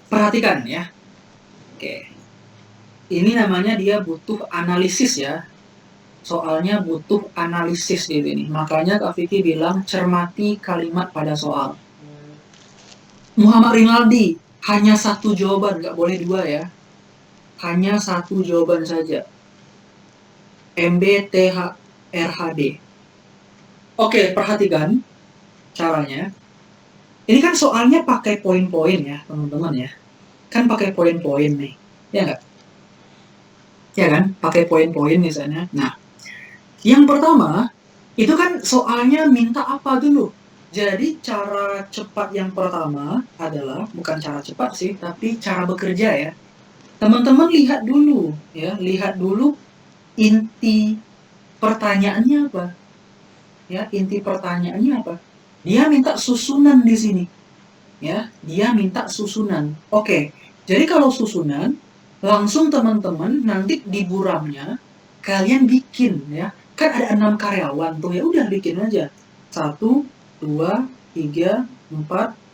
Perhatikan ya. Oke. Ini namanya dia butuh analisis ya. Soalnya butuh analisis di sini. Makanya Kak Vicky bilang cermati kalimat pada soal. Muhammad Rinaldi, hanya satu jawaban, nggak boleh dua ya. Hanya satu jawaban saja. MBTHRHD. Oke, perhatikan caranya. Ini kan soalnya pakai poin-poin ya, teman-teman ya. Kan pakai poin-poin nih. Ya nggak? Ya kan? Pakai poin-poin misalnya. Nah, yang pertama, itu kan soalnya minta apa dulu? Jadi cara cepat yang pertama adalah, bukan cara cepat sih, tapi cara bekerja ya. Teman-teman lihat dulu ya, lihat dulu inti pertanyaannya apa? Ya, inti pertanyaannya apa? Dia minta susunan di sini. Ya, dia minta susunan. Oke. Jadi kalau susunan, langsung teman-teman nanti di buramnya kalian bikin ya. Kan ada 6 karyawan tuh, ya udah bikin aja. 1 2 3 4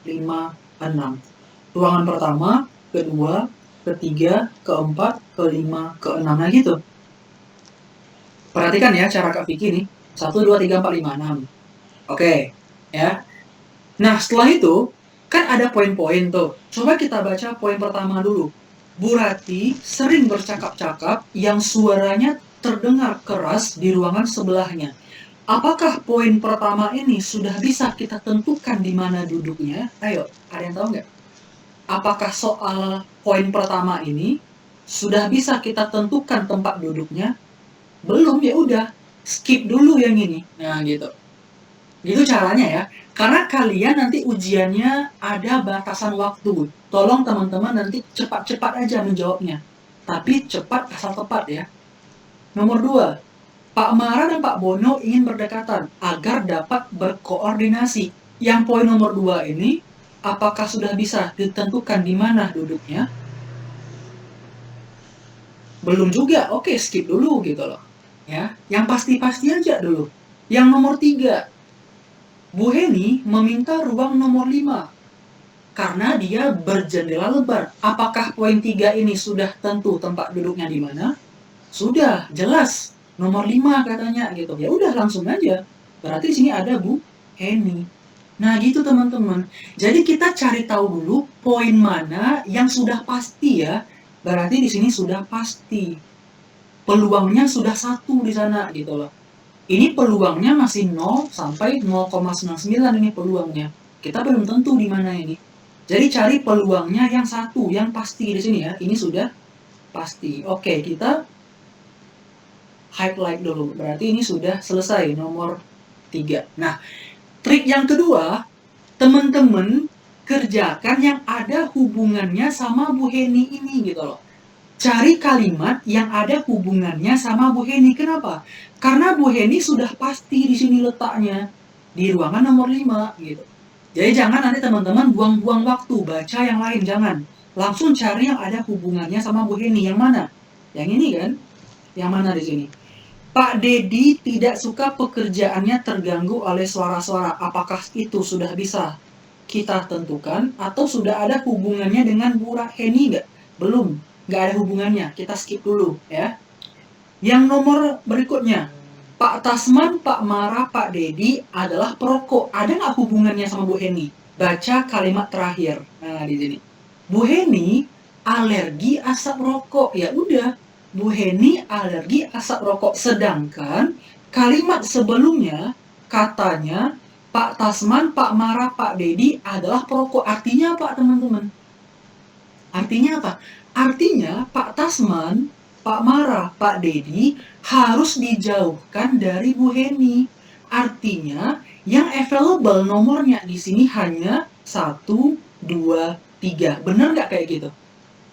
5 6. Ruangan pertama, kedua, ketiga, keempat, kelima, keenam, nah gitu. Perhatikan ya cara Kak Vicky nih. 1 2 3 4 5 6. Oke, ya. Nah, setelah itu kan ada poin-poin tuh. Coba kita baca poin pertama dulu. Bu Rati sering bercakap-cakap yang suaranya terdengar keras di ruangan sebelahnya. Apakah poin pertama ini sudah bisa kita tentukan di mana duduknya? Ayo, ada yang tahu nggak? Apakah soal poin pertama ini sudah bisa kita tentukan tempat duduknya? Belum, ya udah. Skip dulu yang ini. Nah, gitu. Gitu caranya ya. Karena kalian nanti ujiannya ada batasan waktu. Tolong teman-teman nanti cepat-cepat aja menjawabnya. Tapi cepat asal tepat ya. Nomor 2. Pak Mara dan Pak Bono ingin berdekatan agar dapat berkoordinasi. Yang poin nomor 2 ini, apakah sudah bisa ditentukan di mana duduknya? Belum juga. Oke, skip dulu gitu loh. Ya, yang pasti-pasti aja dulu. Yang nomor 3. Bu Heni meminta ruang nomor 5 karena dia berjendela lebar. Apakah poin 3 ini sudah tentu tempat duduknya di mana? Sudah, jelas. Nomor 5 katanya gitu. Ya udah langsung aja. Berarti di sini ada Bu Heni. Nah, gitu teman-teman. Jadi kita cari tahu dulu poin mana yang sudah pasti ya. Berarti di sini sudah pasti. Peluangnya sudah 1 di sana gitu loh. Ini peluangnya masih 0 sampai 0,99 ini peluangnya. Kita belum tentu di mana ini. Jadi cari peluangnya yang 1, yang pasti di sini ya. Ini sudah pasti. Oke, kita highlight dulu. Berarti ini sudah selesai nomor 3. Nah, trik yang kedua, teman-teman kerjakan yang ada hubungannya sama Bu Heni ini gitu loh. Cari kalimat yang ada hubungannya sama Bu Heni. Kenapa? Karena Bu Heni sudah pasti di sini letaknya. Di ruangan nomor 5 gitu. Jadi jangan nanti teman-teman buang-buang waktu. Baca yang lain, jangan. Langsung cari yang ada hubungannya sama Bu Heni. Yang mana? Yang ini kan? Yang mana di sini? Pak Dedi tidak suka pekerjaannya terganggu oleh suara-suara. Apakah itu sudah bisa kita tentukan? Atau sudah ada hubungannya dengan Bu Heni nggak? Belum. Nggak ada hubungannya, kita skip dulu ya. Yang nomor berikutnya, Pak Tasman, Pak Mara, Pak Dedi adalah perokok. Ada nggak hubungannya sama Bu Heni? Baca kalimat terakhir. Nah, di sini. Bu Heni alergi asap rokok. Ya udah, Bu Heni alergi asap rokok. Sedangkan kalimat sebelumnya katanya Pak Tasman, Pak Mara, Pak Dedi adalah perokok. Artinya apa, teman-teman? Artinya apa? Artinya Pak Tasman, Pak Mara, Pak Dedi harus dijauhkan dari Bu Heni. Artinya yang available nomornya di sini hanya 1, 2, 3. Benar nggak kayak gitu?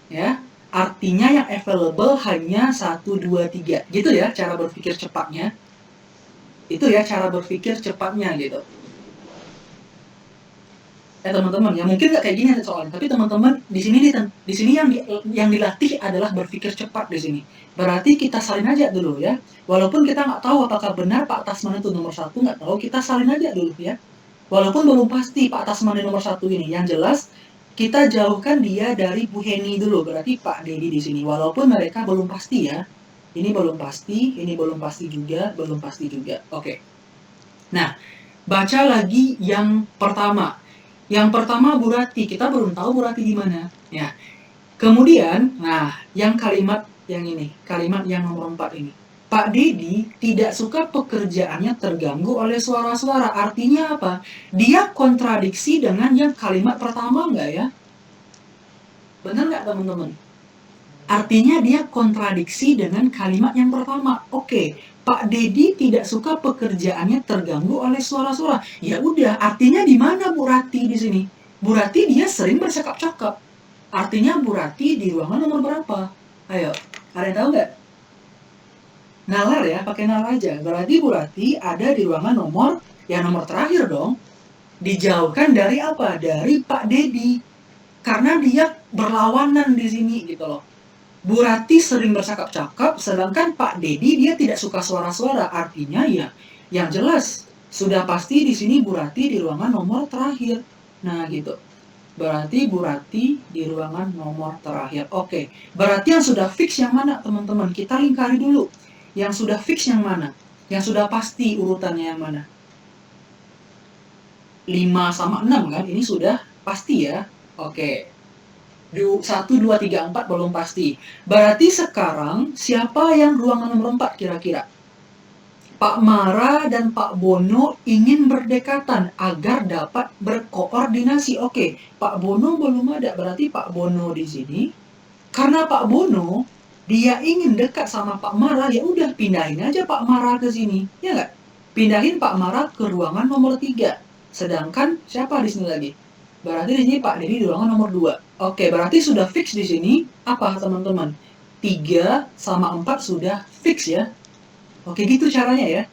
Ya, artinya yang available hanya 1, 2, 3. Gitu ya cara berpikir cepatnya. Itu ya cara berpikir cepatnya gitu. teman-teman ya, mungkin nggak kayak gini soalnya, tapi teman-teman di sini yang dilatih adalah berpikir cepat di sini. Berarti kita salin aja dulu ya, walaupun kita nggak tahu apakah benar Pak Tasman itu nomor 1, nggak tahu, kita salin aja dulu ya, walaupun belum pasti Pak Tasman nomor 1 ini. Yang jelas kita jauhkan dia dari Bu Heni dulu, berarti Pak Dedi di sini, walaupun mereka belum pasti ya, ini belum pasti, ini belum pasti juga, belum pasti juga. Oke. Nah, baca lagi yang pertama. Yang pertama Bu Rati, kita belum tahu Bu Rati di mana. Ya. Kemudian, nah, yang kalimat yang ini, kalimat yang nomor 4 ini. Pak Dedi tidak suka pekerjaannya terganggu oleh suara-suara. Artinya apa? Dia kontradiksi dengan yang kalimat pertama nggak ya? Benar nggak teman-teman? Artinya dia kontradiksi dengan kalimat yang pertama. Oke, Pak Dedi tidak suka pekerjaannya terganggu oleh suara-suara. Ya udah, artinya di mana Bu Rati di sini? Bu Rati dia sering bercakap-cakap. Artinya Bu Rati di ruangan nomor berapa? Ayo, ada yang tahu nggak? Nalar ya, pakai nalar aja. Berarti Bu Rati ada di ruangan nomor terakhir dong. Dijauhkan dari apa? Dari Pak Dedi. Karena dia berlawanan di sini gitu loh. Bu Rati sering bercakap-cakap, sedangkan Pak Dedi dia tidak suka suara-suara. Artinya ya, yang jelas sudah pasti di sini Bu Rati di ruangan nomor terakhir. Nah gitu. Berarti Bu Rati di ruangan nomor terakhir. Oke. Berarti yang sudah fix yang mana teman-teman? Kita lingkari dulu. Yang sudah fix yang mana? Yang sudah pasti urutannya yang mana? 5 sama 6 kan? Ini sudah pasti ya. Oke. 1, 2, 3, 4 belum pasti. Berarti sekarang siapa yang ruangan nomor 4 kira-kira? Pak Mara dan Pak Bono ingin berdekatan agar dapat berkoordinasi. Oke, Pak Bono belum ada. Berarti Pak Bono di sini. Karena Pak Bono dia ingin dekat sama Pak Mara, ya udah pindahin aja Pak Mara ke sini. Ya nggak? Pindahin Pak Mara ke ruangan nomor 3. Sedangkan siapa di sini lagi? Berarti di sini Pak Dedi di ruangan nomor 2. Oke, berarti sudah fix di sini apa teman-teman? 3 sama 4 sudah fix ya. Oke, gitu caranya ya.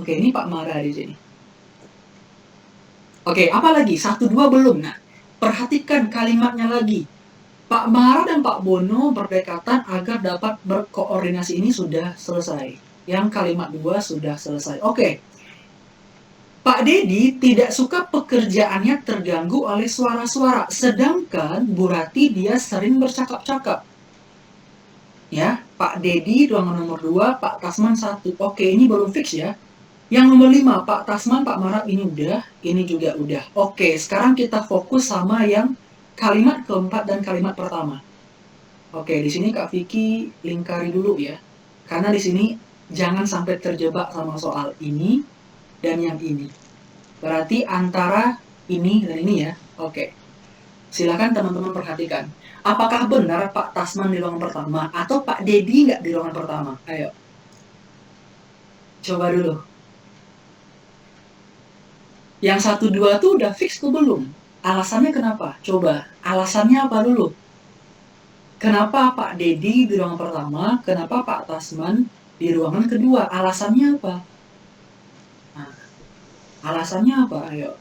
Oke, ini Pak Mara di sini. Oke, apa lagi? 1, 2 belum. Nah, perhatikan kalimatnya lagi. Pak Mara dan Pak Bono berdekatan agar dapat berkoordinasi, ini sudah selesai. Yang kalimat 2 sudah selesai. Oke. Pak Dedi tidak suka pekerjaannya terganggu oleh suara-suara, sedangkan Bu Rati dia sering bercakap-cakap. Ya, Pak Dedi ruangan nomor 2, Pak Tasman 1. Oke, ini belum fix ya. Yang nomor 5, Pak Tasman, Pak Mara ini udah, ini juga udah. Oke, sekarang kita fokus sama yang kalimat keempat dan kalimat pertama. Oke, di sini Kak Vicky lingkari dulu ya. Karena di sini jangan sampai terjebak sama soal ini dan yang ini. Berarti antara ini dan ini ya. Oke. Silakan teman-teman perhatikan. Apakah benar Pak Tasman di ruangan pertama atau Pak Dedi nggak di ruangan pertama? Ayo. Coba dulu. Yang 1, 2 tuh udah fix tuh belum? Alasannya kenapa? Coba. Alasannya apa dulu? Kenapa Pak Dedi di ruangan pertama? Kenapa Pak Tasman di ruangan kedua? Alasannya apa? Nah, alasannya apa? Ayo.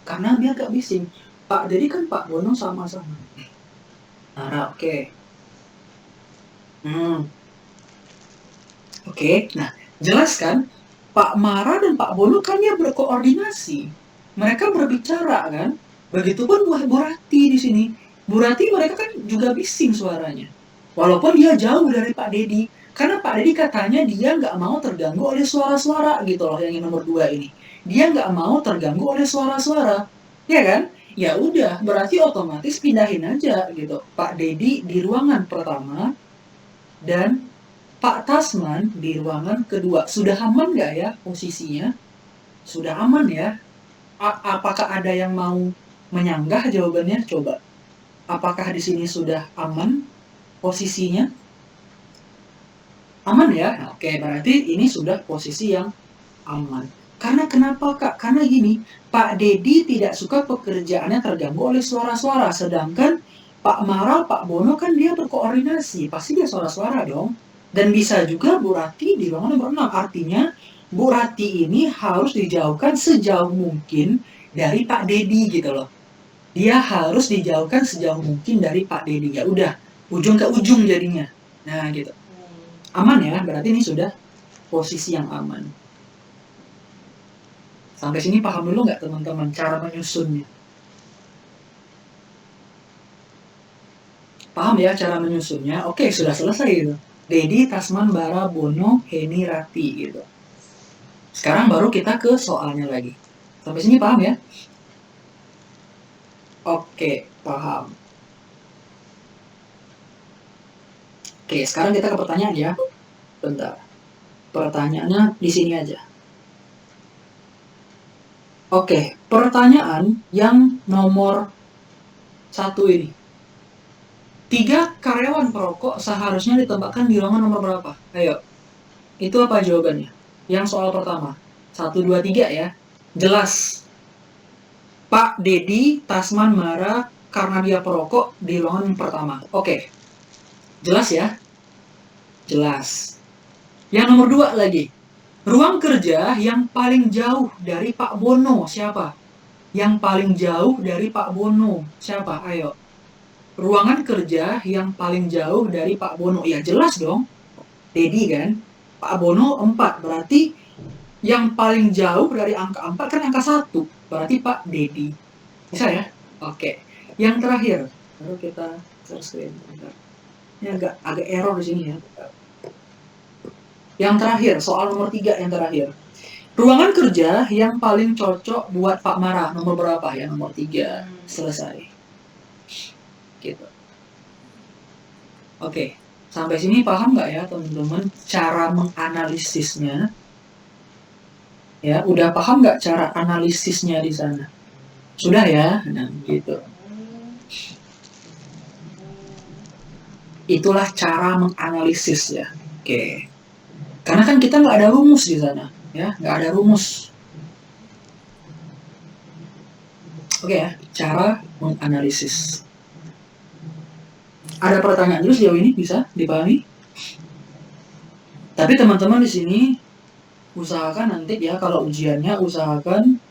Karena dia gak bising. Pak Dedi kan Pak Bono sama-sama. Nah, oke. Oke, nah jelas kan? Pak Mara dan Pak Bono kan dia berkoordinasi. Mereka berbicara kan? Begitupun Bu Rati di sini. Bu Rati mereka kan juga bising suaranya. Walaupun dia jauh dari Pak Dedi. Karena Pak Dedi katanya dia nggak mau terganggu oleh suara-suara gitu loh, yang nomor 2 ini. Dia nggak mau terganggu oleh suara-suara. Ya kan? Ya udah, berarti otomatis pindahin aja gitu. Pak Dedi di ruangan pertama dan Pak Tasman di ruangan kedua. Sudah aman nggak ya posisinya? Sudah aman ya? Apakah ada yang mau menyanggah jawabannya? Coba. Apakah di sini sudah aman posisinya? Aman ya? Nah, oke, berarti ini sudah posisi yang aman. Karena kenapa Kak? Karena gini, Pak Dedi tidak suka pekerjaannya terganggu oleh suara-suara. Sedangkan Pak Mara, Pak Bono kan dia berkoordinasi. Pasti dia suara-suara dong. Dan bisa juga Bu Rati di ruangan nomor 6. Artinya Bu Rati ini harus dijauhkan sejauh mungkin dari Pak Dedi gitu loh. Dia harus dijauhkan sejauh mungkin dari Pak Dedi. Ya udah, ujung ke ujung jadinya. Nah gitu. Aman ya, berarti ini sudah posisi yang aman. Sampai sini paham dulu nggak teman-teman cara menyusunnya? Paham ya cara menyusunnya? Oke, sudah selesai gitu. Dedi, Tasman, Bara, Bono, Heni, Rati gitu. Sekarang baru kita ke soalnya lagi. Sampai sini paham ya? Oke, paham. Oke, sekarang kita ke pertanyaan ya. Bentar. Pertanyaannya di sini aja. Oke, pertanyaan yang nomor 1 ini. 3 karyawan perokok seharusnya ditempatkan di ruangan nomor berapa? Ayo. Itu apa jawabannya? Yang soal pertama. 1, 2, 3 ya. Jelas. Pak Dedi, Tasman marah karena dia perokok di ruangan pertama. Oke. Jelas ya? Jelas. Yang nomor 2 lagi. Ruang kerja yang paling jauh dari Pak Bono siapa? Yang paling jauh dari Pak Bono siapa? Ayo. Ruangan kerja yang paling jauh dari Pak Bono. Ya jelas dong. Dedi kan. Pak Bono 4. Berarti yang paling jauh dari angka 4 kan angka 1. Berarti Pak Dedi. Bisa ya? Oke. Yang terakhir. Baru kita share screen. Ini agak error di sini ya. Yang terakhir. Soal nomor 3 yang terakhir. Ruangan kerja yang paling cocok buat Pak Marah. Nomor berapa ya? Nomor 3. Selesai. Gitu. Oke, sampai sini paham nggak ya teman-teman cara menganalisisnya? Ya, udah paham nggak cara analisisnya di sana? Sudah ya? Nah, gitu. Itulah cara menganalisis ya. Oke. Karena kan kita nggak ada rumus di sana, ya, nggak ada rumus. Oke ya, cara menganalisis. Ada pertanyaan dulu sejauh ini bisa dipahami? Tapi teman-teman di sini usahakan nanti ya kalau ujiannya usahakan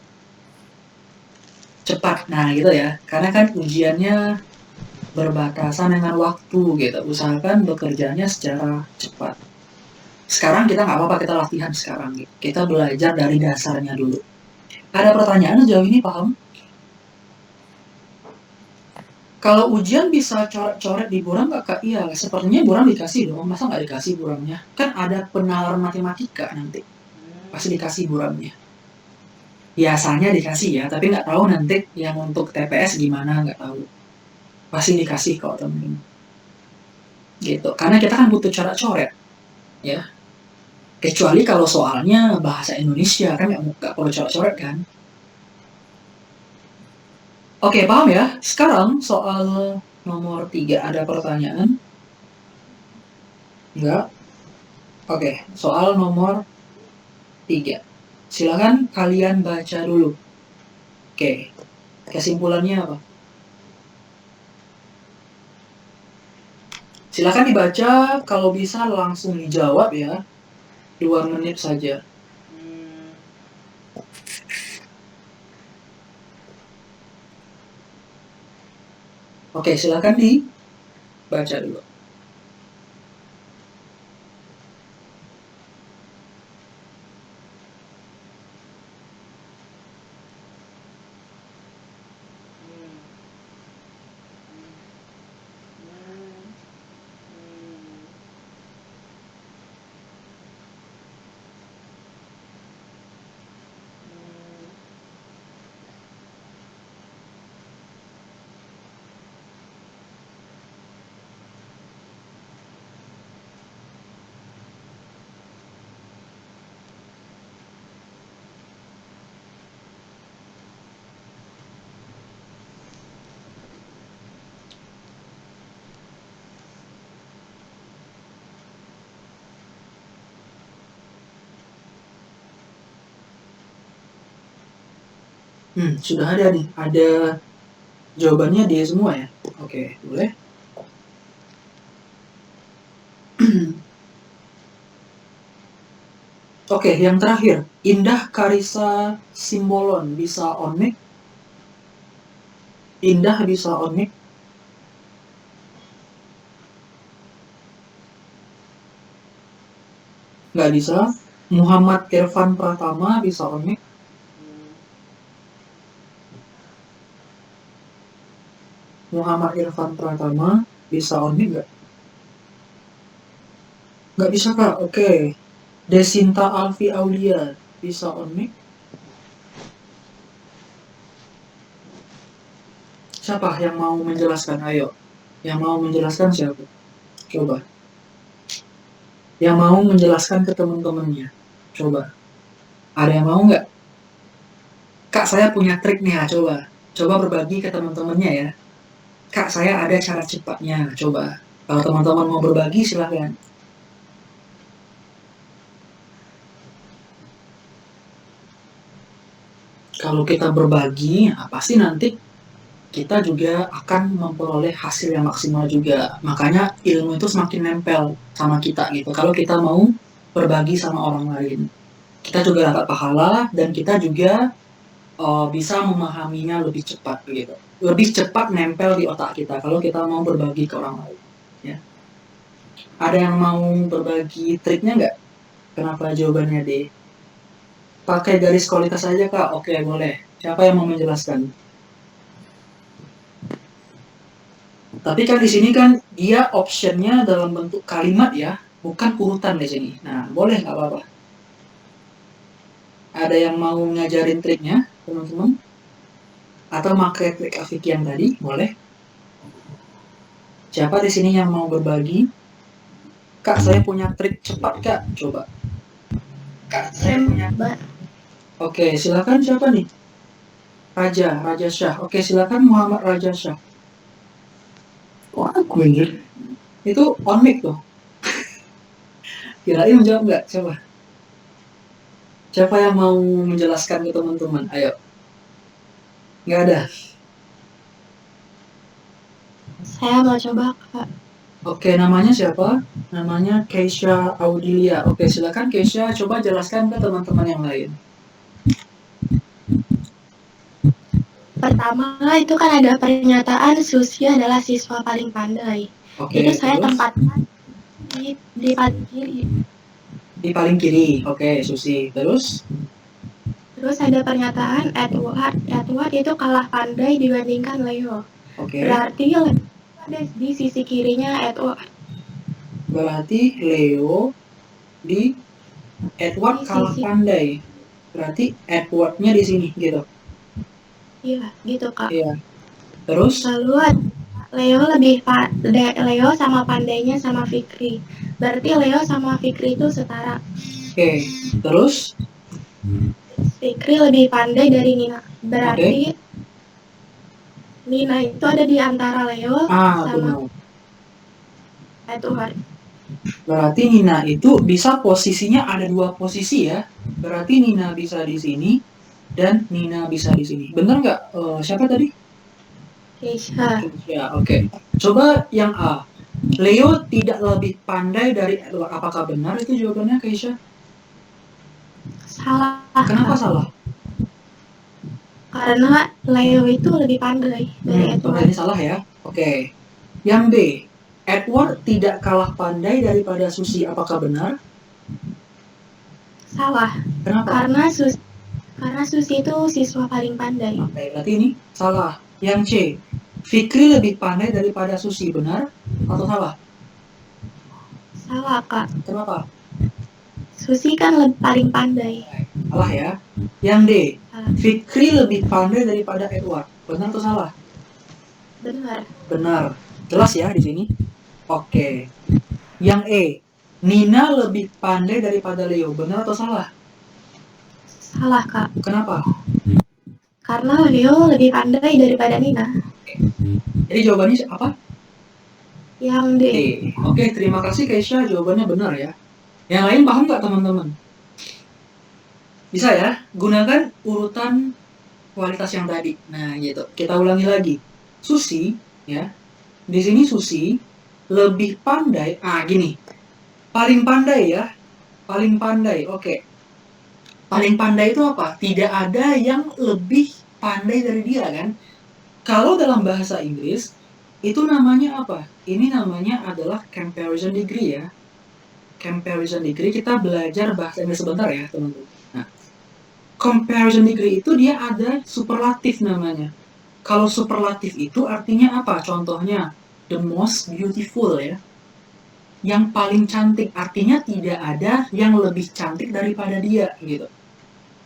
cepat. Nah gitu ya, karena kan ujiannya berbatasan dengan waktu gitu. Usahakan bekerjanya secara cepat. Sekarang kita nggak apa-apa, kita latihan sekarang gitu. Kita belajar dari dasarnya dulu. Ada pertanyaan sejauh ini paham? Kalau ujian bisa coret-coret di buram nggak Kak? Iya, sepertinya buram dikasih dong. Masa nggak dikasih buramnya? Kan ada penalaran matematika nanti. Pasti dikasih buramnya. Biasanya dikasih ya, tapi nggak tahu nanti yang untuk TPS gimana, nggak tahu. Pasti dikasih kok teman-teman. Gitu. Karena kita kan butuh cara coret. Ya. Kecuali kalau soalnya bahasa Indonesia, kan nggak perlu coret-coret kan. Oke, paham ya? Sekarang soal nomor 3 ada pertanyaan? Enggak? Oke, soal nomor 3. Silakan kalian baca dulu. Oke, kesimpulannya apa? Silakan dibaca, kalau bisa langsung dijawab ya. 2 menit saja. Oke, silakan dibaca dulu. Sudah ada nih. Ada jawabannya dia semua ya. Oke, boleh. Oke, yang terakhir. Indah Karisa Simbolon bisa on mic. Indah bisa on mic? Nggak bisa. Muhammad Irfan Pratama bisa on mic? Muhammad Irfan Pratama bisa on mic nggak? Nggak bisa kak, oke. Desinta Alfi Aulia bisa on mic? Siapa yang mau menjelaskan? Ayo. Yang mau menjelaskan siapa? Coba. Yang mau menjelaskan ke teman-temannya. Coba. Ada yang mau nggak? Kak, saya punya trik nih ya, coba. Coba berbagi ke teman-temannya ya. Kak, saya ada cara cepatnya, coba. Kalau teman-teman mau berbagi, silahkan. Kalau kita berbagi, pasti nanti kita juga akan memperoleh hasil yang maksimal juga. Makanya ilmu itu semakin nempel sama kita gitu. Kalau kita mau berbagi sama orang lain, kita juga dapat pahala dan kita juga bisa memahaminya lebih cepat gitu. Lebih cepat nempel di otak kita kalau kita mau berbagi ke orang lain. Ya. Ada yang mau berbagi triknya nggak? Kenapa jawabannya D? Pakai garis kualitas saja kak. Oke, boleh. Siapa yang mau menjelaskan? Tapi kan di sini kan dia optionnya dalam bentuk kalimat ya, bukan urutan di sini. Nah, boleh nggak apa-apa. Ada yang mau ngajarin triknya, teman-teman? Atau pakai trik Afiki yang tadi? Boleh. Siapa di sini yang mau berbagi? Kak, saya punya trik cepat kak. Coba. Kak, saya punya. Oke, silakan siapa nih? Raja Syah. Oke, silakan Muhammad Raja Syah. Wah, aku anjir. Itu on mic tuh. Kirain menjawab nggak? Coba. Siapa yang mau menjelaskan ke teman-teman? Ayo. Nggak ada. Saya mau coba, Kak. Oke, namanya siapa? Namanya Keisha Audilia. Oke, silakan Keisha coba jelaskan ke teman-teman yang lain. Pertama, itu kan ada pernyataan Susi adalah siswa paling pandai. Oke, Itu saya terus? tempatkan di paling kiri. Di paling kiri. Oke, Susi. Terus? Terus ada pernyataan Edward. Edward itu kalah pandai dibandingkan Leo. Oke. Berarti Leo ada di sisi kirinya Edward. Berarti Leo di Edward kalah pandai. Berarti Edwardnya di sini gitu. Iya, gitu Kak. Iya. Terus? Lalu Leo sama pandainya sama Fikri. Berarti Leo sama Fikri itu setara. Oke. Terus? Fikri lebih pandai dari Nina. Berarti Nina itu ada di antara Leo sama Edward. Berarti Nina itu bisa posisinya ada dua posisi ya. Berarti Nina bisa di sini dan Nina bisa di sini. Bener nggak? Siapa tadi? Keisha. Ya, oke. Coba yang A. Leo tidak lebih pandai dari Edward. Apakah benar itu jawabannya, Keisha? Salah. Kenapa salah? Karena Leo itu lebih pandai dari Edward. Ini salah ya. Oke. Yang B. Edward tidak kalah pandai daripada Susi. Apakah benar? Salah. Kenapa? Karena Susi itu siswa paling pandai. Oke, berarti ini salah. Yang C. Fikri lebih pandai daripada Susi. Benar atau salah? Salah, Kak. Kenapa? Susi kan paling pandai. Salah ya. Yang D. Fikri lebih pandai daripada Edward. Benar atau salah? Benar. Benar. Jelas ya di sini? Oke. Yang E. Nina lebih pandai daripada Leo. Benar atau salah? Salah, Kak. Kenapa? Karena Leo lebih pandai daripada Nina. Jadi jawabannya apa? Yang D. Oke, terima kasih Keisha. Jawabannya benar ya. Yang lain paham nggak teman-teman? Bisa ya? Gunakan urutan kualitas yang tadi. Nah, gitu. Kita ulangi lagi. Susi, ya. Di sini Susi lebih pandai. Gini. Paling pandai ya. Paling pandai. Oke. Paling pandai itu apa? Tidak ada yang lebih pandai dari dia kan? Kalau dalam bahasa Inggris, itu namanya apa? Ini namanya adalah comparison degree ya. Comparison degree, kita belajar bahasa Inggris sebentar ya teman-teman. Nah, comparison degree itu dia ada superlatif namanya. Kalau superlatif itu artinya apa? Contohnya, the most beautiful ya. Yang paling cantik, artinya tidak ada yang lebih cantik daripada dia gitu.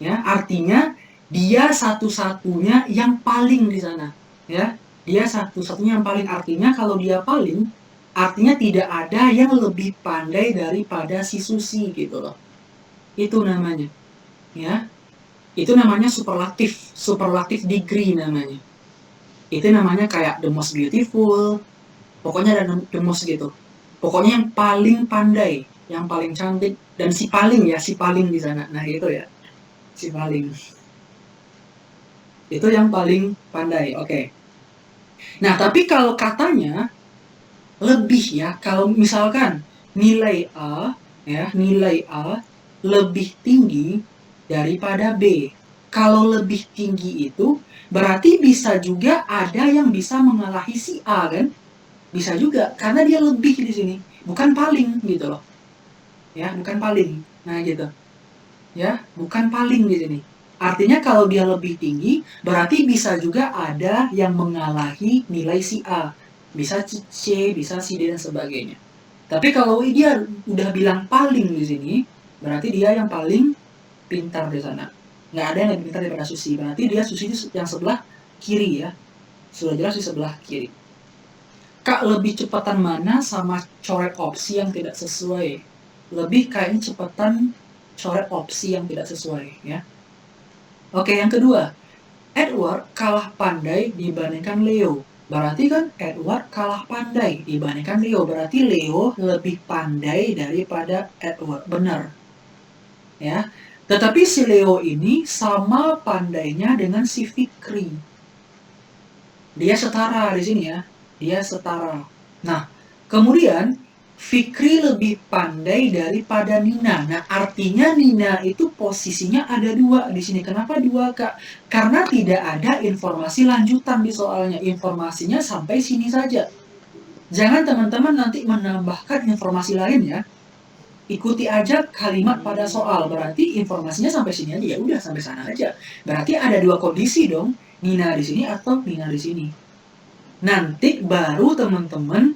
Ya, artinya dia satu-satunya yang paling di sana, ya. Dia satu-satunya yang paling, artinya kalau dia paling, artinya tidak ada yang lebih pandai daripada si Susi gitu loh. Itu namanya, ya. Itu namanya superlatif degree namanya. Itu namanya kayak the most beautiful, pokoknya ada the most gitu. Pokoknya yang paling pandai, yang paling cantik, dan si paling di sana. Nah itu ya, si paling. Itu yang paling pandai, oke. Nah tapi kalau katanya lebih ya, kalau misalkan nilai A lebih tinggi daripada B. Kalau lebih tinggi itu berarti bisa juga ada yang bisa mengalahi si A kan? Bisa juga, karena dia lebih di sini, bukan paling gitu loh. Ya, bukan paling. Nah, gitu. Ya, bukan paling di sini. Artinya kalau dia lebih tinggi, berarti bisa juga ada yang mengalahi nilai si A. Bisa si C, bisa si D, dan sebagainya. Tapi kalau dia udah bilang paling di sini, berarti dia yang paling pintar di sana. Nggak ada yang lebih pintar daripada Susi. Berarti dia Susi yang sebelah kiri ya. Sudah jelas di sebelah kiri. Kak, lebih cepatan mana sama coret opsi yang tidak sesuai? Lebih kayaknya cepatan coret opsi yang tidak sesuai ya. Oke, yang kedua, Edward kalah pandai dibandingkan Leo. Berarti kan Edward kalah pandai dibandingkan Leo. Berarti Leo lebih pandai daripada Edward. Benar. Ya. Tetapi si Leo ini sama pandainya dengan si Fikri. Dia setara di sini ya. Dia setara. Nah, kemudian Fikri lebih pandai daripada Nina. Nah, artinya Nina itu posisinya ada 2 di sini. Kenapa 2, Kak? Karena tidak ada informasi lanjutan di soalnya. Informasinya sampai sini saja. Jangan teman-teman nanti menambahkan informasi lain ya. Ikuti aja kalimat pada soal. Berarti informasinya sampai sini aja. Ya udah, sampai sana aja. Berarti ada 2 kondisi dong. Nina di sini atau Nina di sini. Nanti baru teman-teman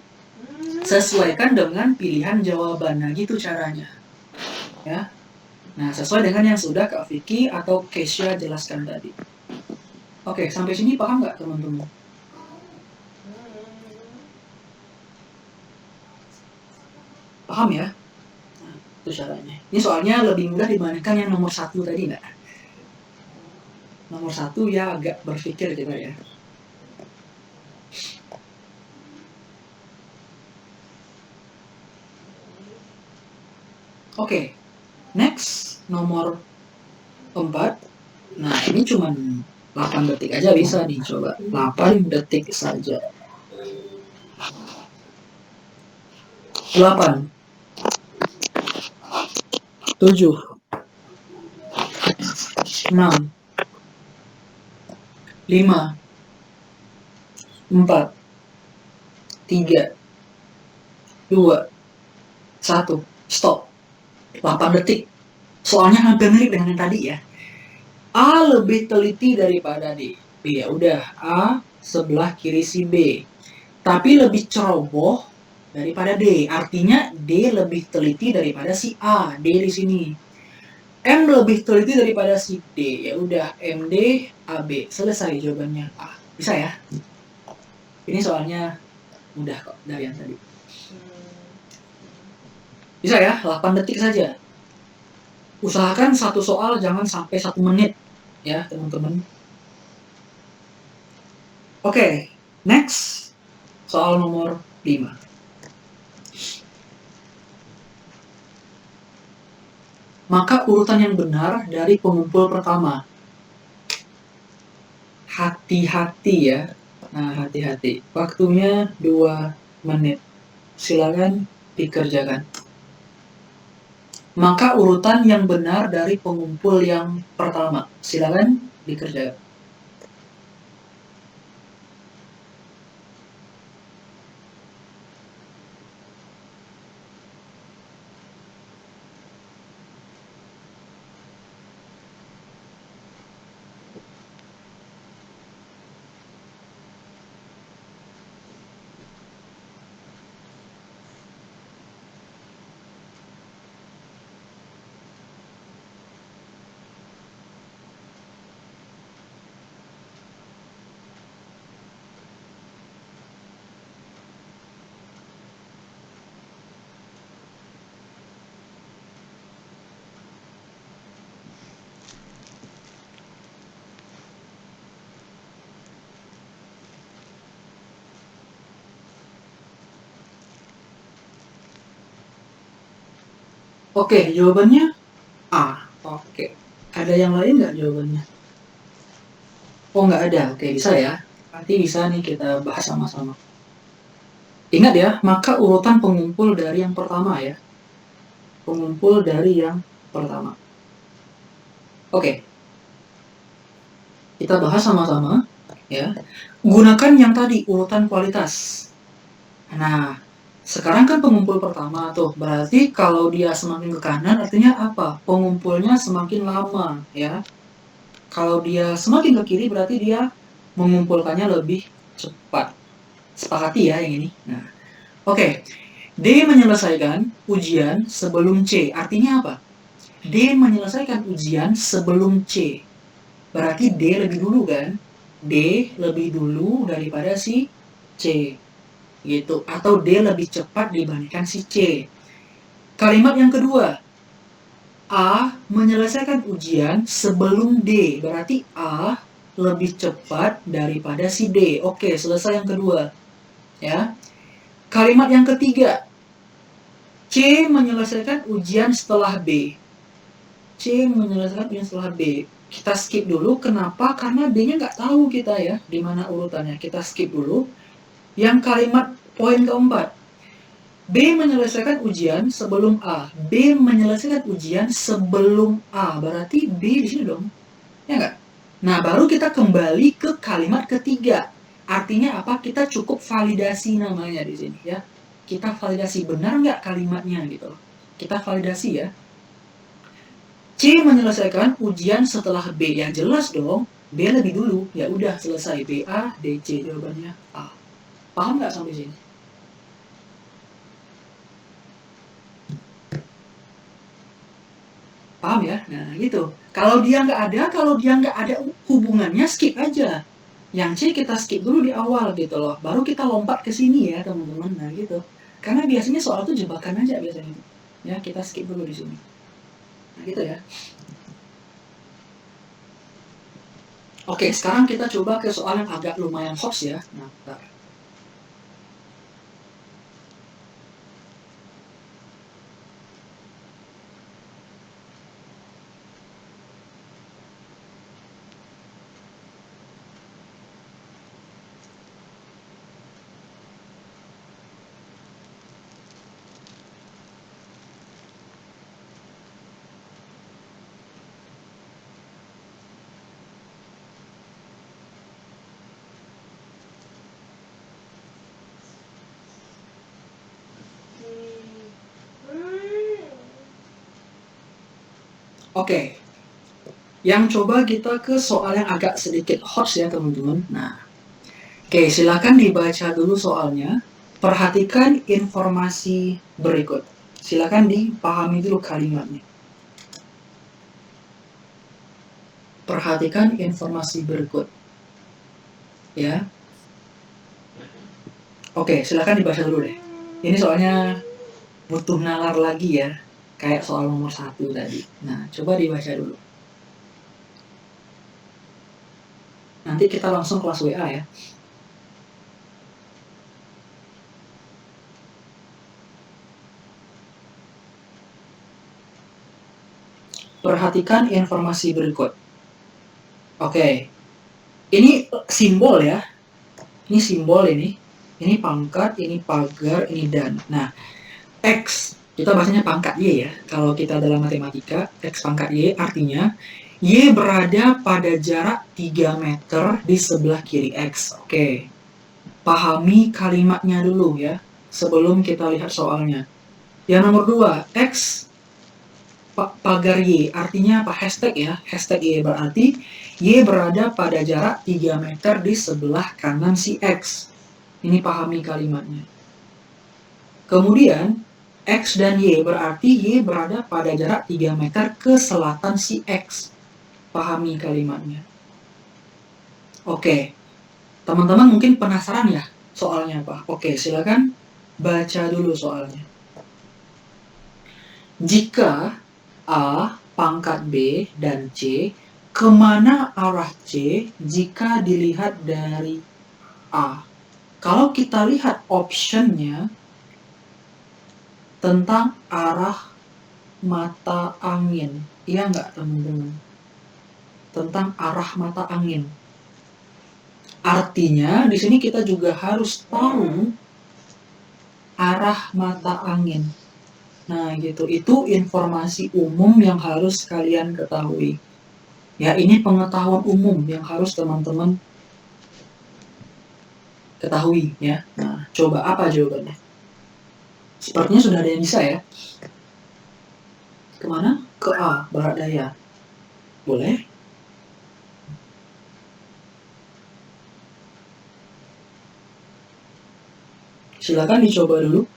sesuaikan dengan pilihan jawaban. Nah, gitu caranya. Ya. Nah, sesuai dengan yang sudah Kak Vicky atau Keisha jelaskan tadi. Oke, sampai sini paham nggak teman-teman? Paham ya? Nah, itu caranya. Ini soalnya lebih mudah dibandingkan yang nomor 1 tadi nggak? Nomor 1 ya agak berpikir gitu ya. Oke, next nomor 4. Nah, ini cuma 8 detik aja bisa nih, coba 8 detik saja. 8 7 6 5 4 3 2 1 stop. 8 detik. Soalnya hampir mirip dengan yang tadi ya. A lebih teliti daripada D. Ya udah, A sebelah kiri si B. Tapi lebih ceroboh daripada D. Artinya D lebih teliti daripada si A. D di sini. M lebih teliti daripada si D. Ya udah, MD AB. Selesai jawabannya A. Bisa ya? Ini soalnya mudah kok dari yang tadi. Bisa ya, 8 detik saja. Usahakan satu soal jangan sampai 1 menit ya teman-teman. Oke, next. Soal nomor 5. Maka urutan yang benar dari pengumpul pertama. Hati-hati ya. Nah, hati-hati. Waktunya 2 menit. Silakan dikerjakan. Maka urutan yang benar dari pengumpul yang pertama. Silakan dikerjakan. Oke, jawabannya A. Oke. Ada yang lain nggak jawabannya? Oh, nggak ada. Oke, bisa ya. Nanti bisa nih kita bahas sama-sama. Ingat ya, maka urutan pengumpul dari yang pertama ya. Pengumpul dari yang pertama. Oke, kita bahas sama-sama ya. Gunakan yang tadi, urutan kualitas. Nah, sekarang kan pengumpul pertama tuh, berarti kalau dia semakin ke kanan artinya apa? Pengumpulnya semakin lama ya. Kalau dia semakin ke kiri berarti dia mengumpulkannya lebih cepat. Sepakati ya yang ini. Nah, oke. D menyelesaikan ujian sebelum C. Artinya apa? D menyelesaikan ujian sebelum C. Berarti D lebih dulu kan? D lebih dulu daripada si C. Gitu. Atau D lebih cepat dibandingkan si C. Kalimat yang kedua. A menyelesaikan ujian sebelum D. Berarti A lebih cepat daripada si D. Oke, selesai yang kedua. Ya. Kalimat yang ketiga. C menyelesaikan ujian setelah B. C menyelesaikan ujian setelah B. Kita skip dulu. Kenapa? Karena B-nya nggak tahu kita ya. Di mana urutannya. Kita skip dulu. Yang kalimat poin keempat. B menyelesaikan ujian sebelum A. B menyelesaikan ujian sebelum A. Berarti B di sini dong. Ya nggak? Nah, baru kita kembali ke kalimat ketiga. Artinya apa? Kita cukup validasi namanya di sini ya. Kita validasi benar nggak kalimatnya gitu. Kita validasi ya. C menyelesaikan ujian setelah B. Ya jelas dong. B lebih dulu. Ya udah selesai. B A, D C jawabannya A. Paham nggak sampai sini? Paham ya? Nah gitu. Kalau dia nggak ada hubungannya skip aja. Yang C kita skip dulu di awal gitu loh. Baru kita lompat ke sini ya teman-teman. Nah gitu. Karena biasanya soal itu jebakan aja biasanya. Ya kita skip dulu di sini. Nah gitu ya. Oke, sekarang kita coba ke soal yang agak lumayan hots ya. Nah, bentar. Oke, yang coba kita ke soal yang agak sedikit hots ya teman-teman. Nah, oke silakan dibaca dulu soalnya. Perhatikan informasi berikut. Silakan dipahami dulu kalimatnya. Perhatikan informasi berikut. Ya. Oke, silakan dibaca dulu deh. Ini soalnya butuh nalar lagi ya. Kayak soal nomor 1 tadi. Nah, coba dibaca dulu. Nanti kita langsung kelas WA ya. Perhatikan informasi berikut. Oke. Ini simbol ya. Ini simbol ini. Ini pangkat, ini pagar, ini dan. Nah, X, kita bahasanya pangkat Y ya. Kalau kita dalam matematika, X pangkat Y artinya Y berada pada jarak 3 meter di sebelah kiri X. Oke. Pahami kalimatnya dulu ya, sebelum kita lihat soalnya. Yang nomor 2, X pagar Y, artinya apa? Hashtag ya. Hashtag Y berarti Y berada pada jarak 3 meter di sebelah kanan si X. Ini pahami kalimatnya. Kemudian, X dan Y berarti Y berada pada jarak 3 meter ke selatan si X. Pahami kalimatnya. Oke, teman-teman mungkin penasaran ya soalnya apa? Oke, silakan baca dulu soalnya. Jika A pangkat B dan C, kemana arah C jika dilihat dari A? Kalau kita lihat optionnya tentang arah mata angin. Iya nggak teman-teman? Tentang arah mata angin. Artinya di sini kita juga harus tahu arah mata angin. Nah gitu, itu informasi umum yang harus kalian ketahui. Ya, ini pengetahuan umum yang harus teman-teman ketahui ya. Nah, coba apa jawabannya? Sepertinya sudah ada yang bisa ya. Kemana? Ke A, barat daya. Boleh? Silakan dicoba dulu.